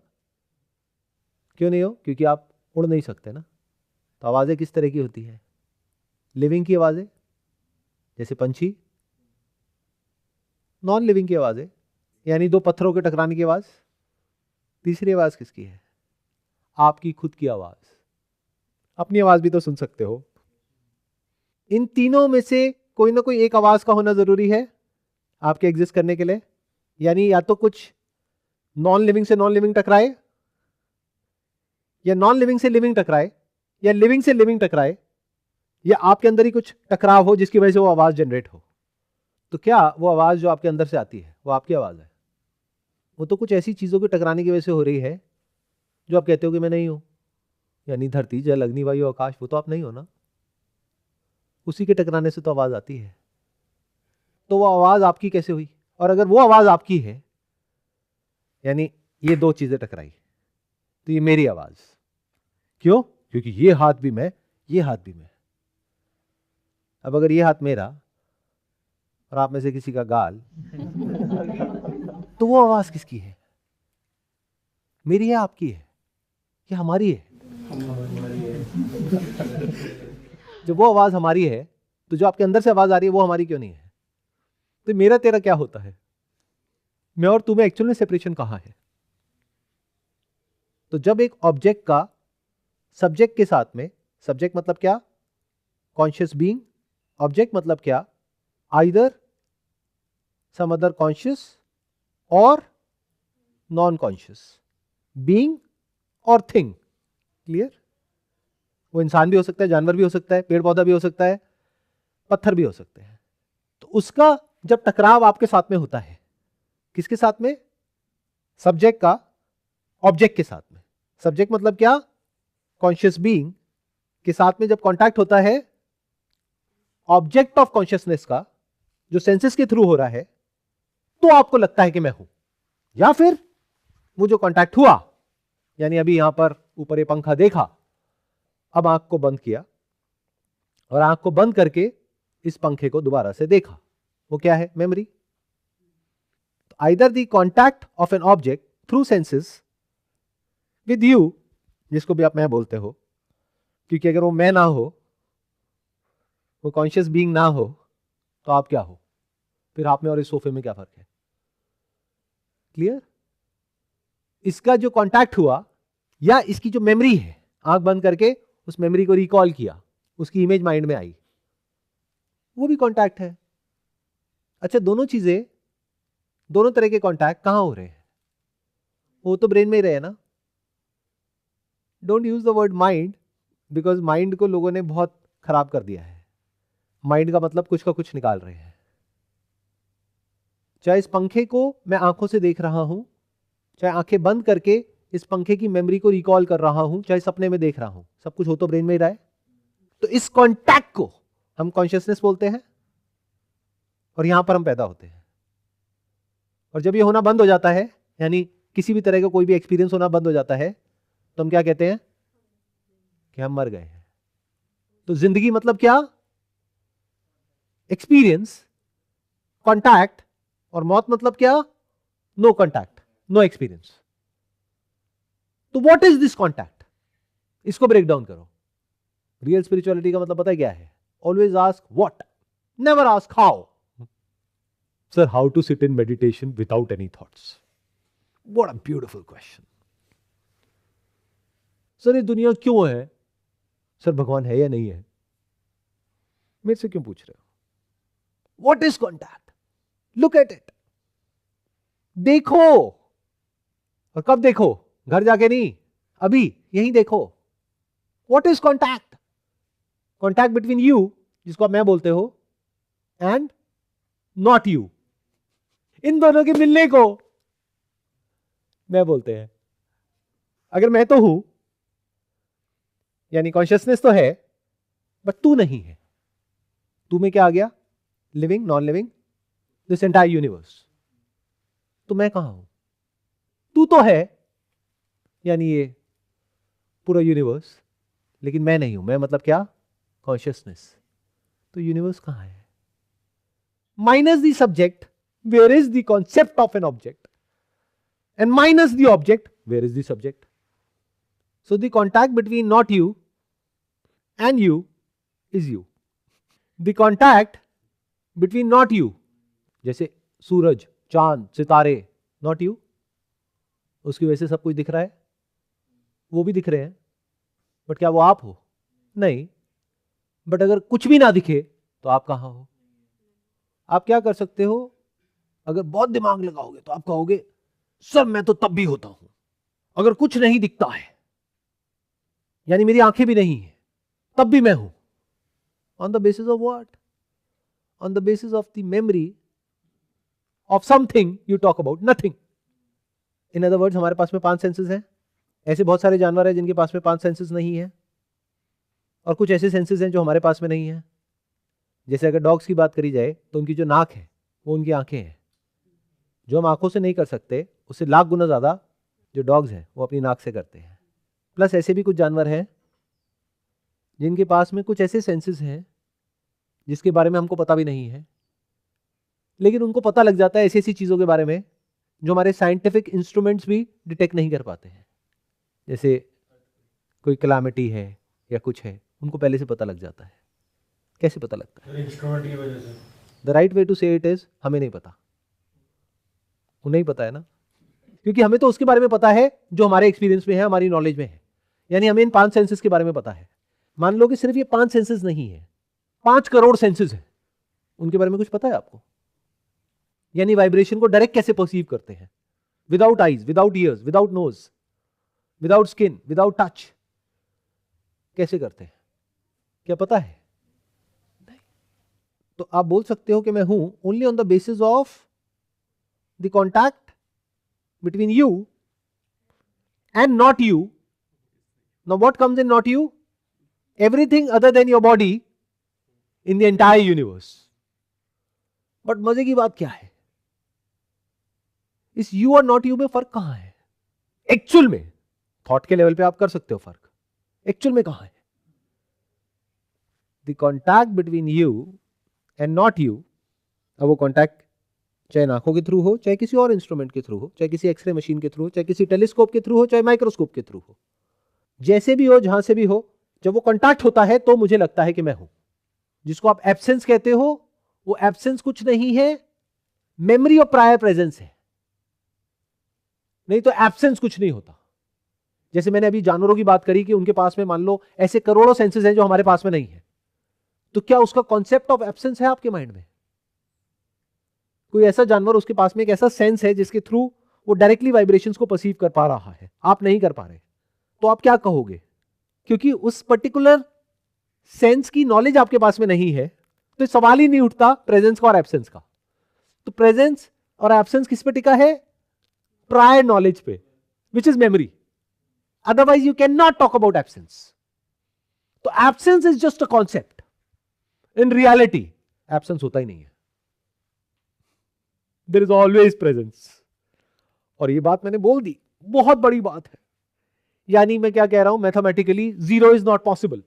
क्यों नहीं हो? क्योंकि आप उड़ नहीं सकते ना। तो आवाजें किस तरह की होती है? लिविंग की आवाजें जैसे पंछी, नॉन लिविंग की आवाजें यानी दो पत्थरों के टकराने की आवाज, तीसरी आवाज किसकी है? आपकी खुद की आवाज। अपनी आवाज भी तो सुन सकते हो। इन तीनों में से कोई ना कोई एक आवाज का होना जरूरी है आपके एग्जिस्ट करने के लिए। यानी या तो कुछ नॉन लिविंग से नॉन लिविंग टकराए, या नॉन लिविंग से लिविंग टकराए, या लिविंग से लिविंग टकराए, या आपके अंदर ही कुछ टकराव हो जिसकी वजह से वो आवाज जनरेट हो। तो क्या वो आवाज जो आपके अंदर से आती है वो आपकी आवाज है? वो तो कुछ ऐसी चीजों के टकराने की वजह से हो रही है जो आप कहते हो कि मैं नहीं हूं। यानी धरती, जल, अग्नि, वायु, आकाश, वो तो आप नहीं हो ना। उसी के टकराने से तो आवाज आती है। तो वो आवाज आपकी कैसे हुई? और अगर वो आवाज आपकी है, यानी ये दो चीजें टकराई, तो ये मेरी आवाज। क्यों? क्योंकि ये हाथ भी मैं, ये हाथ भी मैं। अब अगर ये हाथ मेरा और आप में से किसी का गाल, तो वो आवाज किसकी है? मेरी है, आपकी है, या हमारी है? जब वो आवाज हमारी है, तो जो आपके अंदर से आवाज आ रही है वो हमारी क्यों नहीं है? तो मेरा तेरा क्या होता है? मैं और तुम्हें एक्चुअल में सेपरेशन कहां है? तो जब एक ऑब्जेक्ट का सब्जेक्ट के साथ में, सब्जेक्ट मतलब क्या? Conscious being. ऑब्जेक्ट मतलब क्या? आइदर सम अदर कॉन्शियस और नॉन कॉन्शियस बीइंग और थिंग। क्लियर? वो इंसान भी हो सकता है, जानवर भी हो सकता है, पेड़ पौधा भी हो सकता है, पत्थर भी हो सकते हैं। तो उसका जब टकराव आपके साथ में होता है, किसके साथ में? सब्जेक्ट का ऑब्जेक्ट के साथ में। सब्जेक्ट मतलब क्या? कॉन्शियस बीइंग के साथ में जब कांटेक्ट होता है ऑब्जेक्ट ऑफ कॉन्शियसनेस का, जो सेंसेस के थ्रू हो रहा है, तो आपको लगता है कि मैं हूं। या फिर वो जो कांटेक्ट हुआ, यानी अभी यहां पर ऊपर ये पंखा देखा, अब आंख को बंद किया और आंख को बंद करके इस पंखे को दोबारा से देखा, वो क्या है? Memory. Either the contact of an object through senses with you, जिसको भी आप मैं बोलते हो, क्योंकि अगर वो मैं ना हो, वो कॉन्शियस बीइंग ना हो, तो आप क्या हो? फिर आप में और इस सोफे में क्या फर्क है? क्लियर? इसका जो कांटेक्ट हुआ या इसकी जो मेमोरी है, आंख बंद करके उस मेमोरी को रिकॉल किया, उसकी इमेज माइंड में आई, वो भी कांटेक्ट है। अच्छा, दोनों चीजें, दोनों तरह के कांटेक्ट कहां हो रहे हैं? वो तो ब्रेन में ही रहे ना। Don't use the word mind, because mind को लोगों ने बहुत खराब कर दिया है। माइंड का मतलब कुछ का कुछ निकाल रहे हैं। चाहे इस पंखे को मैं आंखों से देख रहा हूं, चाहे आंखें बंद करके इस पंखे की मेमोरी को रिकॉल कर रहा हूं, चाहे सपने में देख रहा हूं, सब कुछ हो तो ब्रेन में ही रहा है। तो इस कांटेक्ट को हम कॉन्शियसनेस बोलते हैं और यहां पर हम पैदा होते हैं। और जब ये होना बंद हो जाता है, यानी किसी भी तरह का कोई भी एक्सपीरियंस होना बंद हो जाता है, तो हम क्या कहते हैं? कि हम मर गए हैं। तो जिंदगी मतलब क्या? Experience, contact. और मौत मतलब क्या? No contact, no experience. तो व्हाट इज दिस कांटेक्ट? इसको ब्रेक डाउन करो। रियल स्पिरिचुअलिटी का मतलब पता है क्या है? Always ask what, never ask how. Sir, how to sit in meditation without any thoughts? What a beautiful question. Sir, ये दुनिया क्यों है? सर, भगवान है या नहीं है? मेरे से क्यों पूछ रहे हो? What is contact? Look at it, देखो। और कब देखो? घर जाके नहीं, अभी यहीं देखो। What is contact? Contact between you, जिसको आप मैं बोलते हो, एंड नॉट यू। इन दोनों के मिलने को मैं बोलते हैं। अगर मैं तो हूं, यानी कॉन्शियसनेस तो है, बट तू नहीं है। तू में क्या आ गया? Living, non living, this entire universe. तो मैं कहां हूं? तू तो है, यानी ये पूरा यूनिवर्स, लेकिन मैं नहीं हूं। मैं मतलब क्या? कॉन्शियसनेस। तो यूनिवर्स कहां है? Minus the subject, where is the concept of an object, and minus the object, where is the subject. So the contact between not you and you is you. The contact between not you, जैसे सूरज, चांद, सितारे, not you, उसकी वजह से सब कुछ दिख रहा है, वो भी दिख रहे हैं, बट क्या वो आप हो? नहीं. बट अगर कुछ भी ना दिखे तो आप कहां हो? आप क्या कर सकते हो? अगर बहुत दिमाग लगाओगे तो आप कहोगे सर मैं तो तब भी होता हूं अगर कुछ नहीं दिखता है, यानी मेरी आंखें भी नहीं है, तब भी मैं हूं. On the basis of what? On the basis of the memory of something you talk about, nothing. In other words, हमारे पास में 5 सेंसेस हैं. ऐसे बहुत सारे जानवर हैं जिनके पास में 5 सेंसेस नहीं है, और कुछ ऐसे सेंसेस हैं जो हमारे पास में नहीं है. जैसे अगर डॉग्स की बात करी जाए तो उनकी जो नाक है वो उनकी आंखें हैं. जो हम आंखों से नहीं कर सकते उससे लाख गुना ज्यादा जो डॉग्स हैं वो अपनी नाक से करते हैं. प्लस ऐसे भी कुछ जानवर हैं जिनके पास में कुछ ऐसे सेंसेस हैं जिसके बारे में हमको पता भी नहीं है, लेकिन उनको पता लग जाता है ऐसी ऐसी चीजों के बारे में जो हमारे साइंटिफिक इंस्ट्रूमेंट्स भी डिटेक्ट नहीं कर पाते हैं. जैसे कोई क्लामिटी है या कुछ है, उनको पहले से पता लग जाता है. कैसे पता लगता है? इंस्ट्रूमेंट की वजह से. द राइट वे टू से इट इज हमें नहीं पता, उन्हें ही पता है ना, क्योंकि हमें तो उसके बारे में पता है जो हमारे एक्सपीरियंस में है, हमारी नॉलेज में है, यानी हमें इन 5 सेंसेस के बारे में पता है। मान लो कि सिर्फ ये 5 सेंसेस नहीं है, 5 करोड़ सेंसेस है, उनके बारे में कुछ पता है आपको? यानी वाइब्रेशन को डायरेक्ट कैसे परसीव करते हैं, without eyes, without ears, without nose, without skin, without touch, कैसे करते हैं? क्या पता है? नहीं। तो आप बोल सकते हो कि मैं हूं only on the basis of the contact between you and not you. Now what comes in not you? Everything other than your body in the entire universe. But मजे की बात क्या है, इस यू और नॉट यू में फर्क कहां है एक्चुअल में? थॉट के लेवल पे आप कर सकते हो फर्क, एक्चुअल में कहां है? The contact between you and not you, अब वो कॉन्टैक्ट चाहे आंखों के थ्रू हो, चाहे किसी और इंस्ट्रूमेंट के थ्रू हो, चाहे किसी एक्सरे मशीन के थ्रू हो, चाहे किसी टेलीस्कोप के थ्रू हो, चाहे माइक्रोस्कोप के थ्रू हो, जैसे भी हो, जहां से भी हो, जब वो कॉन्टैक्ट होता है तो मुझे लगता है कि मैं हूं। जिसको आप एब्सेंस कहते हो, वो एब्सेंस कुछ नहीं है, मेमोरी ऑफ प्रायर प्रेजेंस है। नहीं तो एब्सेंस कुछ नहीं होता। जैसे मैंने अभी जानवरों की बात करी कि उनके पास में मान लो ऐसे करोड़ों सेंसेस हैं जो हमारे पास में नहीं है, तो क्या उसका कॉन्सेप्ट ऑफ एब्सेंस है आपके माइंड में? कोई ऐसा जानवर, उसके पास में एक ऐसा सेंस है जिसके थ्रू वो डायरेक्टली वाइब्रेशंस को परसीव कर पा रहा है, आप नहीं कर पा रहे, तो आप क्या कहोगे? क्योंकि उस पर्टिकुलर सेंस की नॉलेज आपके पास में नहीं है, तो सवाल ही नहीं उठता प्रेजेंस का और एब्सेंस का। तो प्रेजेंस और एब्सेंस किस पे टिका है? प्रायर नॉलेज पे, which is memory. Otherwise you can not talk about absence. तो absence is just a concept, in reality absence होता ही नहीं है, देयर इज ऑलवेज प्रेजेंस। और ये बात मैंने बोल दी, बहुत बड़ी बात है। यानी मैं क्या कह रहा हूं, mathematically zero is not possible.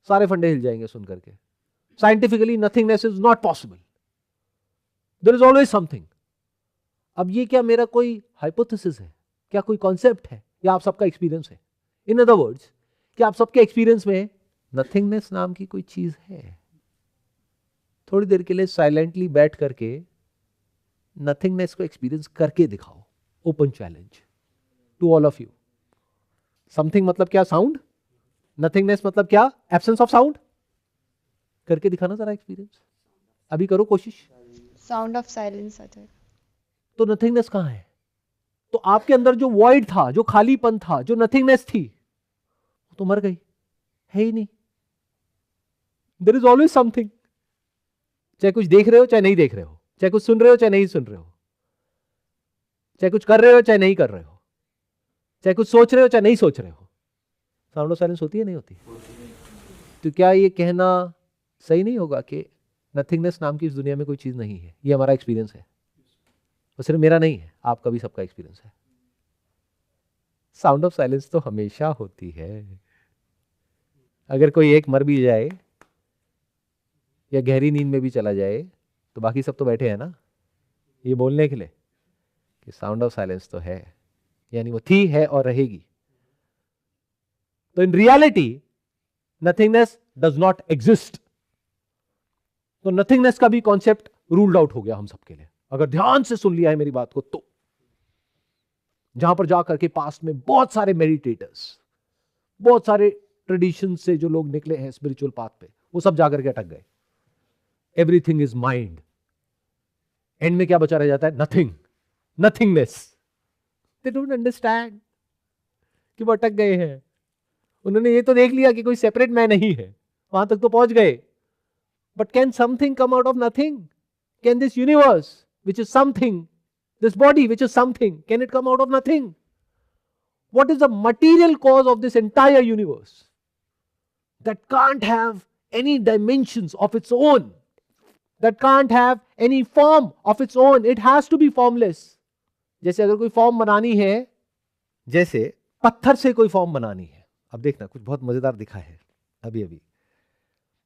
सारे फंडे हिल जाएंगे सुन करके। Scientifically nothingness is not possible, there is always something. अब ये क्या मेरा कोई हाइपोथेसिस है, क्या कोई कॉन्सेप्ट है, या आप सबका एक्सपीरियंस है? इन अदर वर्ड्स, क्या आप सबके एक्सपीरियंस में नथिंगनेस नाम की कोई चीज है? थोड़ी देर के लिए साइलेंटली बैठ करके नथिंगनेस को एक्सपीरियंस करके दिखाओ। Open challenge to all of you. Something मतलब क्या? साउंड। नथिंगनेस मतलब क्या? Absence of sound. करके दिखाना जरा एक्सपीरियंस, अभी करो कोशिश। साउंड ऑफ साइलेंस आ जाएगा। तो नथिंगनेस कहां है? तो आपके अंदर जो वॉइड था, जो खालीपन था, जो नथिंगनेस थी, वो तो मर गई, है ही नहीं। There is always something. चाहे कुछ देख रहे हो, चाहे नहीं देख रहे हो, चाहे कुछ सुन रहे हो, चाहे नहीं सुन रहे हो, चाहे कुछ कर रहे हो, चाहे नहीं कर रहे हो, चाहे कुछ सोच रहे हो, चाहे नहीं सोच रहे हो, साउंड ऑफ साइलेंस होती है नहीं होती? तो क्या ये कहना सही नहीं होगा कि नथिंगनेस नाम की इस दुनिया में कोई चीज नहीं है? ये हमारा एक्सपीरियंस है, और सिर्फ मेरा नहीं है, आपका भी, सबका एक्सपीरियंस है। साउंड ऑफ साइलेंस तो हमेशा होती है। अगर कोई एक मर भी जाए या गहरी नींद में भी चला जाए, तो बाकी सब तो बैठे हैं ना, ये बोलने के लिए कि साउंड ऑफ साइलेंस तो है, यानी वो थी, है और रहेगी। तो in reality nothingness does not exist. तो नथिंगनेस का भी कॉन्सेप्ट रूल्ड आउट हो गया हम सबके लिए, अगर ध्यान से सुन लिया है मेरी बात को तो। जहां पर जाकर के पास्ट में बहुत सारे मेडिटेटर्स, बहुत सारे ट्रेडिशन से जो लोग निकले हैं स्पिरिचुअल पाथ पे, वो सब जाकर के अटक गए। Everything is mind. एंड में क्या बचा रह जाता है? Nothing, nothingness. They don't understand कि वो अटक गए हैं। उन्होंने ये तो देख लिया कि कोई सेपरेट मैं नहीं है, वहां तक तो पहुंच गए, but can something come out of nothing? Can this universe which is something, this body which is something, can it come out of nothing? What is the material cause of this entire universe that can't have any dimensions of its own, that can't have any form of its own? It has to be formless. जैसे अगर कोई form बनानी है, जैसे पत्थर से कोई form बनानी है, अब देखना कुछ बहुत मजेदार दिखा है अभी अभी।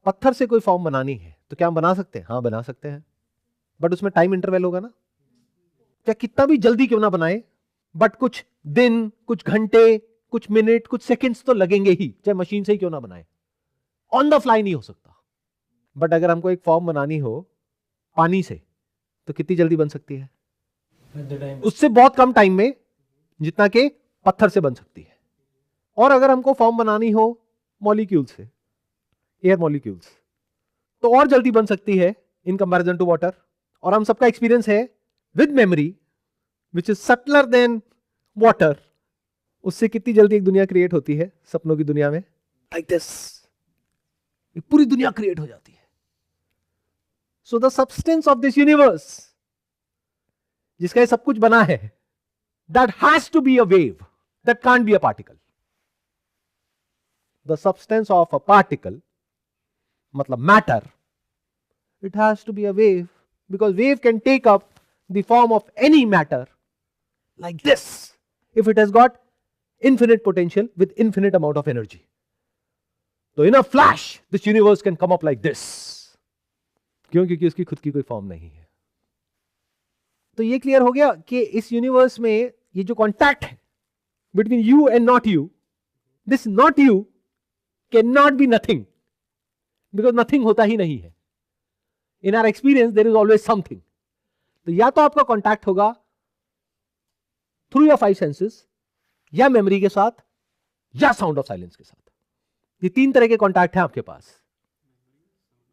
पत्थर से कोई फॉर्म बनानी है तो क्या हम बना सकते हैं? हाँ, बना सकते हैं, बट उसमें टाइम इंटरवल होगा ना। क्या कितना भी जल्दी क्यों ना बनाए, बट कुछ दिन, कुछ घंटे, कुछ मिनट, कुछ सेकंड्स तो लगेंगे ही, चाहे मशीन से ही क्यों ना बनाए। ऑन द फ्लाई नहीं हो सकता, बट अगर हमको एक फॉर्म बनानी हो पानी से तो कितनी जल्दी बन सकती है? उससे बहुत कम टाइम में, जितना कि पत्थर से बन सकती है। और अगर हमको फॉर्म बनानी हो मॉलिक्यूल से, एयर मॉलिक्यूल्स, तो और जल्दी बन सकती है इन कंपैरिजन टू वाटर। और हम सबका एक्सपीरियंस है with memory which is subtler than water, उससे कितनी जल्दी एक दुनिया क्रिएट होती है सपनों की दुनिया में, लाइक दिस, पूरी दुनिया क्रिएट हो जाती है। So the substance of this universe, जिसका ये सब कुछ बना है, that has to be a wave, that can't be a particle. The substance of a particle मतलब matter, it has to be a wave, because wave can take up the form of any matter like this if it has got infinite potential with infinite amount of energy. So in a flash this universe can come up like this, क्यों? क्योंकि उसकी खुद की कोई form नहीं है। तो ये क्लियर हो गया कि इस यूनिवर्स में ये जो कॉन्टैक्ट है between you and not you, this not you can not be nothing, because nothing होता ही नहीं है। In our experience there is always something. तो या तो आपका कॉन्टैक्ट होगा थ्रू योर 5 सेंसेस, या मेमोरी के साथ, या साउंड ऑफ साइलेंस के साथ। ये 3 तरह के कॉन्टैक्ट हैं आपके पास।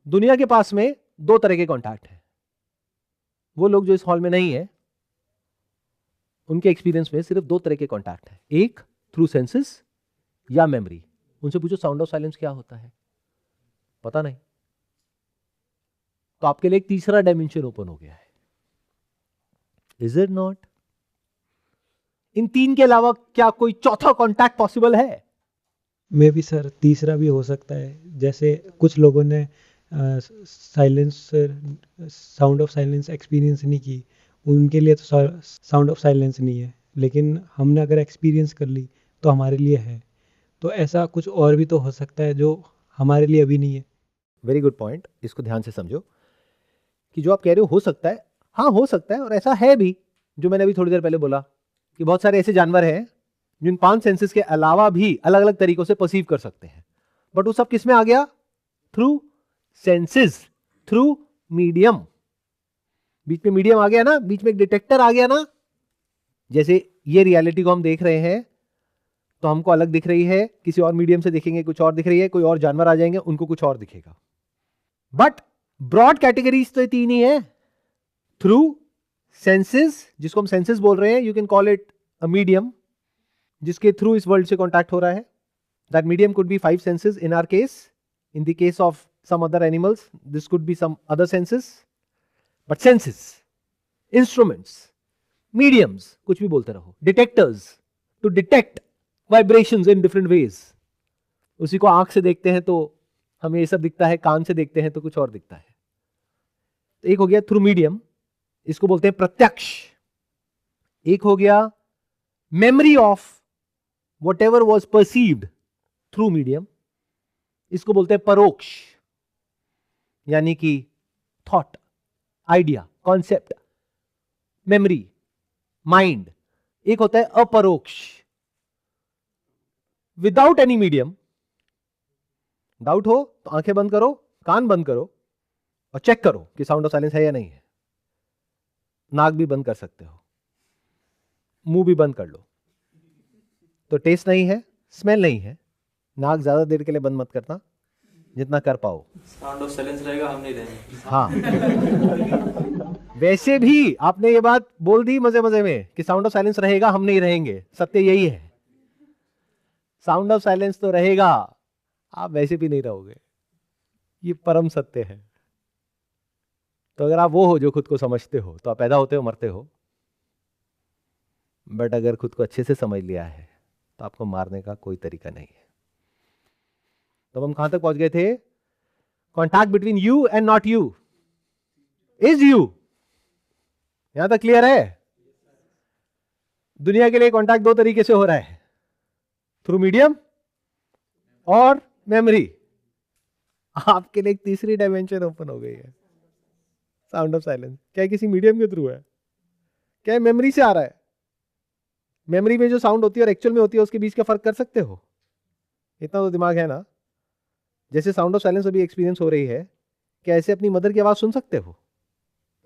दुनिया के पास में 2 तरह के कॉन्टैक्ट हैं। वो लोग जो इस हॉल में नहीं है, उनके एक्सपीरियंस में सिर्फ 2 तरह के कॉन्टैक्ट हैं, एक थ्रू सेंसेस या मेमोरी। उनसे पूछो साउंड ऑफ साइलेंस क्या होता है, पता नहीं। तो आपके लिए एक तीसरा डायमेंशन ओपन हो गया है, इज इट नॉट? इन 3 के अलावा क्या कोई चौथा कॉन्टैक्ट पॉसिबल है? मे भी सर तीसरा भी हो सकता है। जैसे कुछ लोगों ने silence, sound of silence experience नहीं की, उनके लिए तो साउंड ऑफ साइलेंस नहीं है, लेकिन हमने अगर एक्सपीरियंस कर ली तो हमारे लिए है। तो ऐसा कुछ और भी तो हो सकता है जो हमारे लिए अभी नहीं है। Very good point. इसको ध्यान से समझो कि जो आप कह रहे हो सकता है, हाँ हो सकता है, और ऐसा है भी, जो मैंने अभी थोड़ी देर पहले बोला कि बहुत सारे ऐसे जानवर हैं जिन 5 सेंसेस के अलावा भी अलग अलग तरीकों से परसीव कर सकते हैं। बट वो सब किस में आ गया? Through senses, through medium. बीच में मीडियम आ गया ना, बीच में एक डिटेक्टर आ गया ना। जैसे ये रियलिटी को हम देख रहे हैं तो हमको अलग दिख रही है, किसी और मीडियम से देखेंगे कुछ और दिख रही है, कोई और जानवर आ जाएंगे उनको कुछ और दिखेगा। बट ब्रॉड कैटेगरीज तो 3 ही है। थ्रू सेंसेस, जिसको हम सेंसेस बोल रहे हैं, you can call it a medium, जिसके थ्रू इस वर्ल्ड से कॉन्टैक्ट हो रहा है। That medium could be 5 senses in our case, in the case of some other animals this could be some other senses. But senses, instruments, mediums, कुछ भी बोलते रहो, detectors to detect vibrations in different ways. उसी को आंख से देखते हैं तो हमें ये सब दिखता है, कान से देखते हैं तो कुछ और दिखता है। तो एक हो गया थ्रू मीडियम, इसको बोलते हैं प्रत्यक्ष। एक हो गया memory of what ever was perceived through medium, इसको बोलते हैं परोक्ष, यानी कि thought, idea, concept, memory, mind. एक होता है अपरोक्ष, विदाउट एनी मीडियम। डाउट हो तो आंखें बंद करो, कान बंद करो और चेक करो कि साउंड ऑफ साइलेंस है या नहीं है। नाक भी बंद कर सकते हो, मुंह भी बंद कर लो। तो टेस्ट नहीं है, स्मेल नहीं है, नाक ज्यादा देर के लिए बंद मत करना, जितना कर पाओ। साउंड ऑफ साइलेंस रहेगा, हम नहीं रहेंगे। हाँ वैसे भी आपने ये बात बोल दी मजे मजे में कि साउंड ऑफ साइलेंस रहेगा, हम नहीं रहेंगे। सत्य यही है, साउंड ऑफ साइलेंस तो रहेगा, आप वैसे भी नहीं रहोगे। ये परम सत्य है। तो अगर आप वो हो जो खुद को समझते हो तो आप पैदा होते हो मरते हो, बट अगर खुद को अच्छे से समझ लिया है तो आपको मारने का कोई तरीका नहीं है। तो हम कहां तक पहुंच गए थे? Contact between you and not you is you. यहां तक क्लियर है? दुनिया के लिए कॉन्टैक्ट 2 तरीके से हो रहा है, थ्रू मीडियम और मेमोरी। आपके लिए एक तीसरी डायमेंशन ओपन हो गई है, साउंड ऑफ साइलेंस। क्या किसी मीडियम के थ्रू है? क्या मेमोरी से आ रहा है? मेमोरी में जो साउंड होती है और एक्चुअल में होती है उसके बीच का फर्क कर सकते हो? इतना तो दिमाग है ना। जैसे साउंड ऑफ साइलेंस अभी एक्सपीरियंस हो रही है, क्या ऐसे अपनी मदर की आवाज सुन सकते हो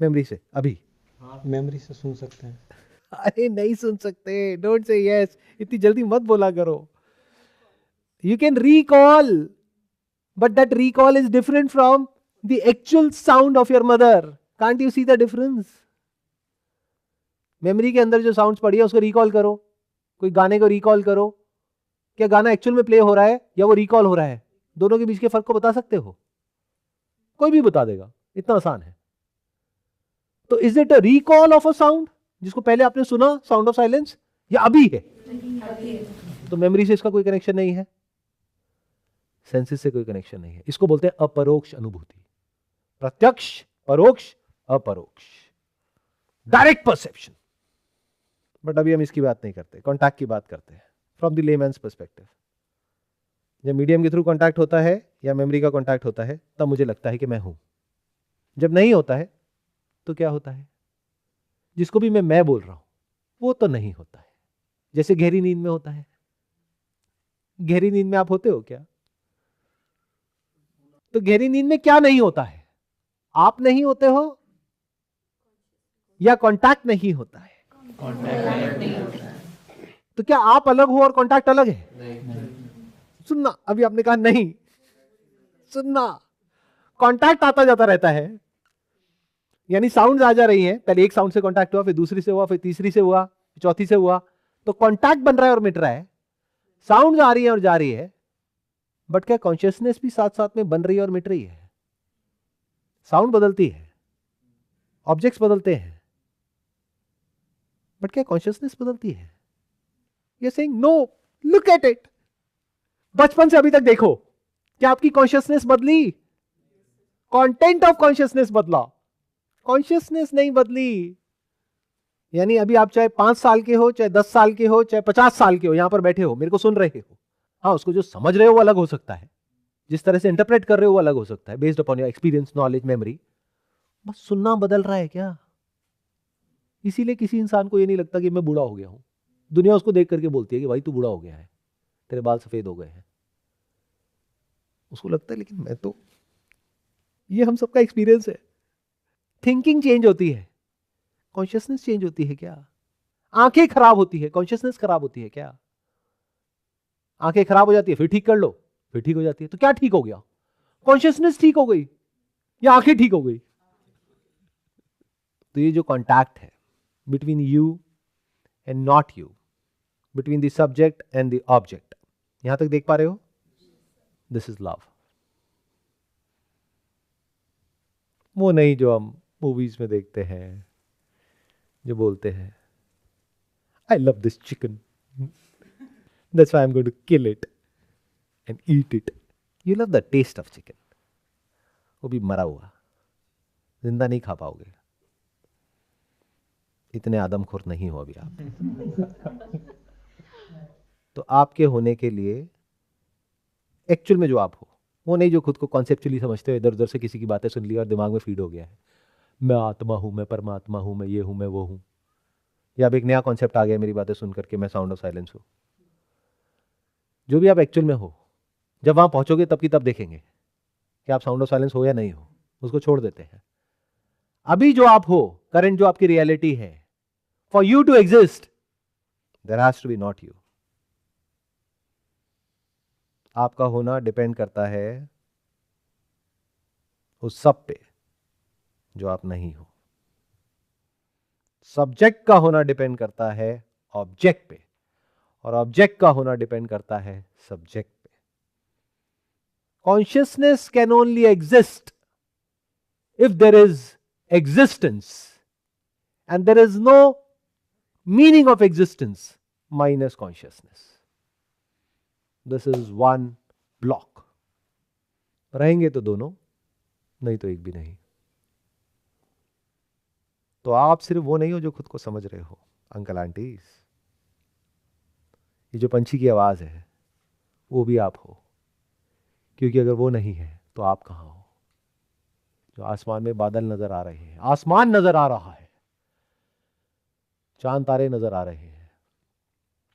मेमोरी से अभी? मेमोरी से सुन सकते हैं। अरे नहीं सुन सकते, डोंट से यस, इतनी जल्दी मत बोला करो। You can recall, but that recall is different from the actual sound of your mother. Can't you see the difference? Memory के अंदर जो साउंड्स पड़ी है उसको रिकॉल करो, कोई गाने को रिकॉल करो, क्या गाना एक्चुअल में प्ले हो रहा है या वो रिकॉल हो रहा है? दोनों के बीच के फर्क को बता सकते हो? कोई भी बता देगा, इतना आसान है। तो is it a recall of a sound जिसको पहले आपने सुना, साउंड ऑफ साइलेंस, या अभी है? तो मेमोरी से इसका कोई कनेक्शन नहीं है, सेंसेस से कोई कनेक्शन नहीं है। इसको बोलते हैं अपरोक्ष अनुभूति। प्रत्यक्ष, परोक्ष, अपरोक्ष, डायरेक्ट परसेप्शन। बट अभी हम इसकी बात नहीं करते, कॉन्टैक्ट की बात करते हैं फ्रॉम द लेमैन्स पर्सपेक्टिव। जब मीडियम के थ्रू कॉन्टैक्ट होता है या मेमोरी का कॉन्टैक्ट होता है तब मुझे लगता है कि मैं हूं। जब नहीं होता है तो क्या होता है? जिसको भी मैं बोल रहा हूं वो तो नहीं होता है। जैसे गहरी नींद में होता है। गहरी नींद में आप होते हो क्या? तो गहरी नींद में क्या नहीं होता है? आप नहीं होते हो या कांटेक्ट नहीं होता है? कांटेक्ट नहीं होता है। तो क्या आप अलग हो और कांटेक्ट अलग है? नहीं। सुनना, अभी आपने कहा नहीं, सुनना। कांटेक्ट आता जाता रहता है, यानी साउंड्स आ जा रही हैं, पहले एक साउंड से कांटेक्ट हुआ, फिर दूसरी से हुआ, फिर तीसरी से हुआ, चौथी से हुआ, तो कांटेक्ट बन रहा है और मिट रहा है। साउंड्स आ रही है और जा रही है, बट क्या कॉन्शियसनेस भी साथ साथ में बन रही है और मिट रही है? साउंड बदलती है, ऑब्जेक्ट्स बदलते हैं, बट क्या कॉन्शियसनेस बदलती है? You saying no, look at it. बचपन से अभी तक देखो, क्या आपकी कॉन्शियसनेस बदली? कंटेंट ऑफ कॉन्शियसनेस बदला, कॉन्शियसनेस नहीं बदली। यानी अभी आप चाहे 5 साल के हो, चाहे 10 साल के हो, चाहे 50 साल के हो, यहां पर बैठे हो, मेरे को सुन रहे हो, हाँ, उसको जो समझ रहे हो वो अलग हो सकता है, जिस तरह से इंटरप्रेट कर रहे हो वो अलग हो सकता है, based upon your experience, knowledge, memory. बस सुनना बदल रहा है क्या? इसीलिए किसी इंसान को ये नहीं लगता कि मैं बूढ़ा हो गया हूं। दुनिया उसको देख करके बोलती है कि भाई तू बूढ़ा हो गया है, तेरे बाल सफेद हो गए हैं। उसको लगता है लेकिन मैं तो, ये हम सबका एक्सपीरियंस है। थिंकिंग चेंज होती है, कॉन्शियसनेस चेंज होती है क्या? आंखें खराब होती है, कॉन्शियसनेस खराब होती है क्या? आंखें खराब हो जाती है, फिर ठीक कर लो, फिर ठीक हो जाती है। तो क्या ठीक हो गया? कॉन्शियसनेस ठीक हो गई या आंखें ठीक हो गई? तो ये जो कॉन्टैक्ट है between you and not you, between the subject and the object, यहां तक देख पा रहे हो? This is love. वो नहीं जो हम मूवीज में देखते हैं, जो बोलते हैं I love this chicken, that's why I'm going to kill it and eat it. You love the taste of chicken. वो भी मरा हुआ, जिंदा नहीं खा पाओगे। इतने आदमखोर नहीं हो अभी आप। तो आपके होने के लिए एक्चुअल में जो आप हो वो नहीं जो खुद को कॉन्सेप्चुअली समझते हो, इधर उधर से किसी की बातें सुन ली और दिमाग में फीड हो गया है, मैं आत्मा हूं, मैं परमात्मा हूं, मैं ये हूं, मैं वो हूं। या अब एक नया कॉन्सेप्ट आ गया मेरी बातें सुन करके, मैं साउंड ऑफ साइलेंस हूं। जो भी आप एक्चुअल में हो, जब वहां पहुंचोगे तब की तब देखेंगे कि आप साउंड ऑफ साइलेंस हो या नहीं हो, उसको छोड़ देते हैं। अभी जो आप हो, करंट जो आपकी रियलिटी है, for you to exist there has to be not you. आपका होना डिपेंड करता है उस सब पे जो आप नहीं हो। सब्जेक्ट का होना डिपेंड करता है ऑब्जेक्ट पे, और ऑब्जेक्ट का होना डिपेंड करता है सब्जेक्ट पे। Consciousness can only exist if there is existence, and there is no meaning of existence minus consciousness. This is one block. रहेंगे तो दोनों, नहीं तो एक भी नहीं। तो आप सिर्फ वो नहीं हो जो खुद को समझ रहे हो अंकल आंटीज। ये जो पंछी की आवाज है वो भी आप हो, क्योंकि अगर वो नहीं है तो आप कहां हो? जो आसमान में बादल नजर आ रहे हैं, आसमान नजर आ रहा है, चांद तारे नजर आ रहे हैं,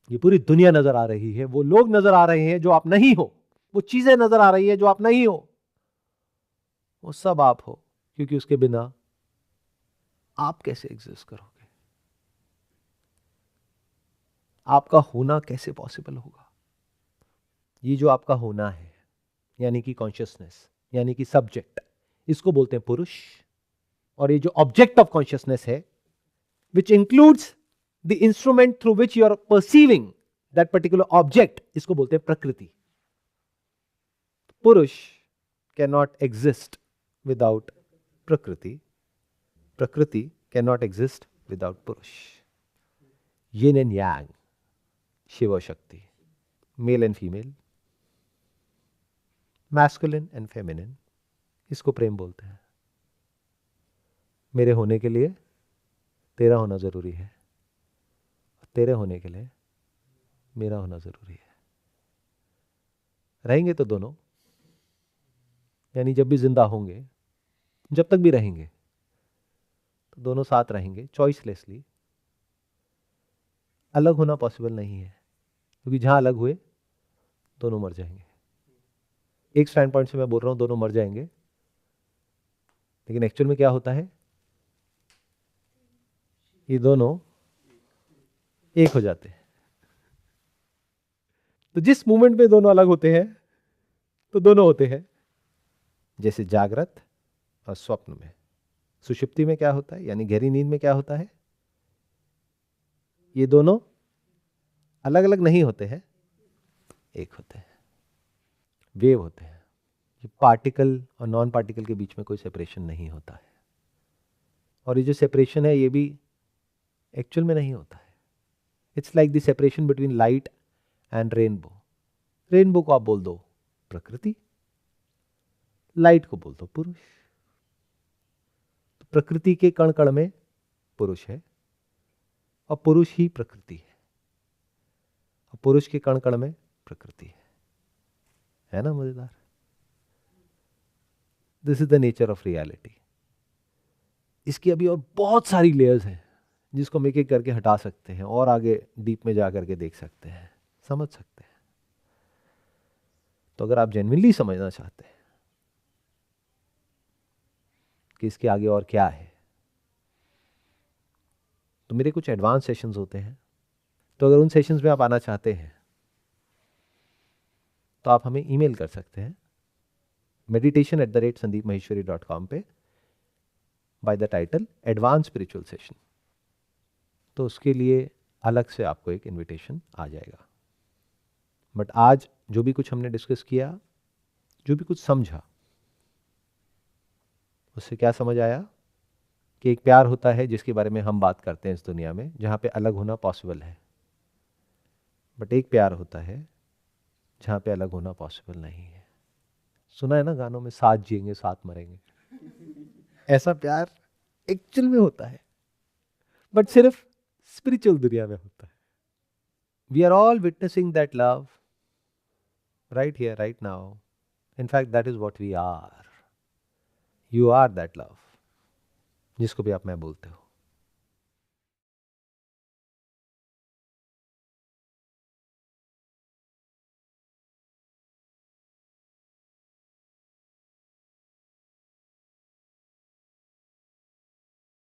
ये पूरी दुनिया नजर आ रही है, वो लोग नजर आ रहे हैं जो आप नहीं हो, वो चीजें नजर आ रही है जो आप नहीं हो, वो सब आप हो, क्योंकि उसके बिना आप कैसे एग्जिस्ट करोगे? आपका होना कैसे पॉसिबल होगा? ये जो आपका होना है, यानी कि कॉन्शियसनेस, यानी कि सब्जेक्ट, इसको बोलते हैं पुरुष। और ये जो ऑब्जेक्ट ऑफ कॉन्शियसनेस है, which includes the instrument through which you are perceiving that particular object, इसको बोलते हैं प्रकृति। पुरुष कैन नॉट एग्जिस्ट विदाउट प्रकृति, प्रकृति कैन नॉट एग्जिस्ट विदाउट पुरुष। यिन एंड यांग, शिव और शक्ति, male and female, masculine and feminine, इसको प्रेम बोलते हैं। मेरे होने के लिए तेरा होना जरूरी है, तेरे होने के लिए मेरा होना जरूरी है। रहेंगे तो दोनों, यानी जब भी जिंदा होंगे, जब तक भी रहेंगे, तो दोनों साथ रहेंगे चॉइसलेसली। अलग होना पॉसिबल नहीं है, क्योंकि जहां अलग हुए दोनों मर जाएंगे। एक स्टैंड पॉइंट से मैं बोल रहा हूं दोनों मर जाएंगे, लेकिन एक्चुअल में क्या होता है, ये दोनों एक हो जाते हैं। तो जिस मोमेंट में दोनों अलग होते हैं, तो दोनों होते हैं। जैसे जागृत और स्वप्न में, सुषुप्ति में क्या होता है, यानी गहरी नींद में क्या होता है, ये दोनों अलग अलग नहीं होते हैं, एक होते हैं, वेव होते हैं। ये पार्टिकल और नॉन पार्टिकल के बीच में कोई सेपरेशन नहीं होता है। और ये जो सेपरेशन है, ये भी एक्चुअल में नहीं होता है। It's like the separation between light and rainbow. Rainbow को आप बोल दो प्रकृति, लाइट को बोल दो पुरुष। तो प्रकृति के कण कण में पुरुष है, और पुरुष ही प्रकृति है, और पुरुष के कण कण में प्रकृति है ना? मजेदार। This is the nature of reality. इसकी अभी और बहुत सारी लेयर्स हैं, जिसको हम एक एक करके हटा सकते हैं और आगे डीप में जा करके देख सकते हैं, समझ सकते हैं। तो अगर आप जेन्युइनली समझना चाहते हैं कि इसके आगे और क्या है, तो मेरे कुछ एडवांस सेशंस होते हैं। तो अगर उन सेशंस में आप आना चाहते हैं, तो आप हमें ईमेल कर सकते हैं meditation@sandeepmaheshwari.com पे, by the title advance spiritual session. तो उसके लिए अलग से आपको एक इनविटेशन आ जाएगा। बट आज जो भी कुछ हमने डिस्कस किया, जो भी कुछ समझा, उससे क्या समझ आया कि एक प्यार होता है जिसके बारे में हम बात करते हैं इस दुनिया में, जहां पे अलग होना पॉसिबल है। बट एक प्यार होता है जहां पे अलग होना पॉसिबल नहीं है। सुना है ना गानों में, साथ जिएंगे साथ मरेंगे। ऐसा प्यार एक्चुअल में होता है, बट सिर्फ स्पिरिचुअल दुनिया में होता है। We are all witnessing that love right here, right now. In fact, that is what we are. You are that love, जिसको भी आप मैं बोलते हो।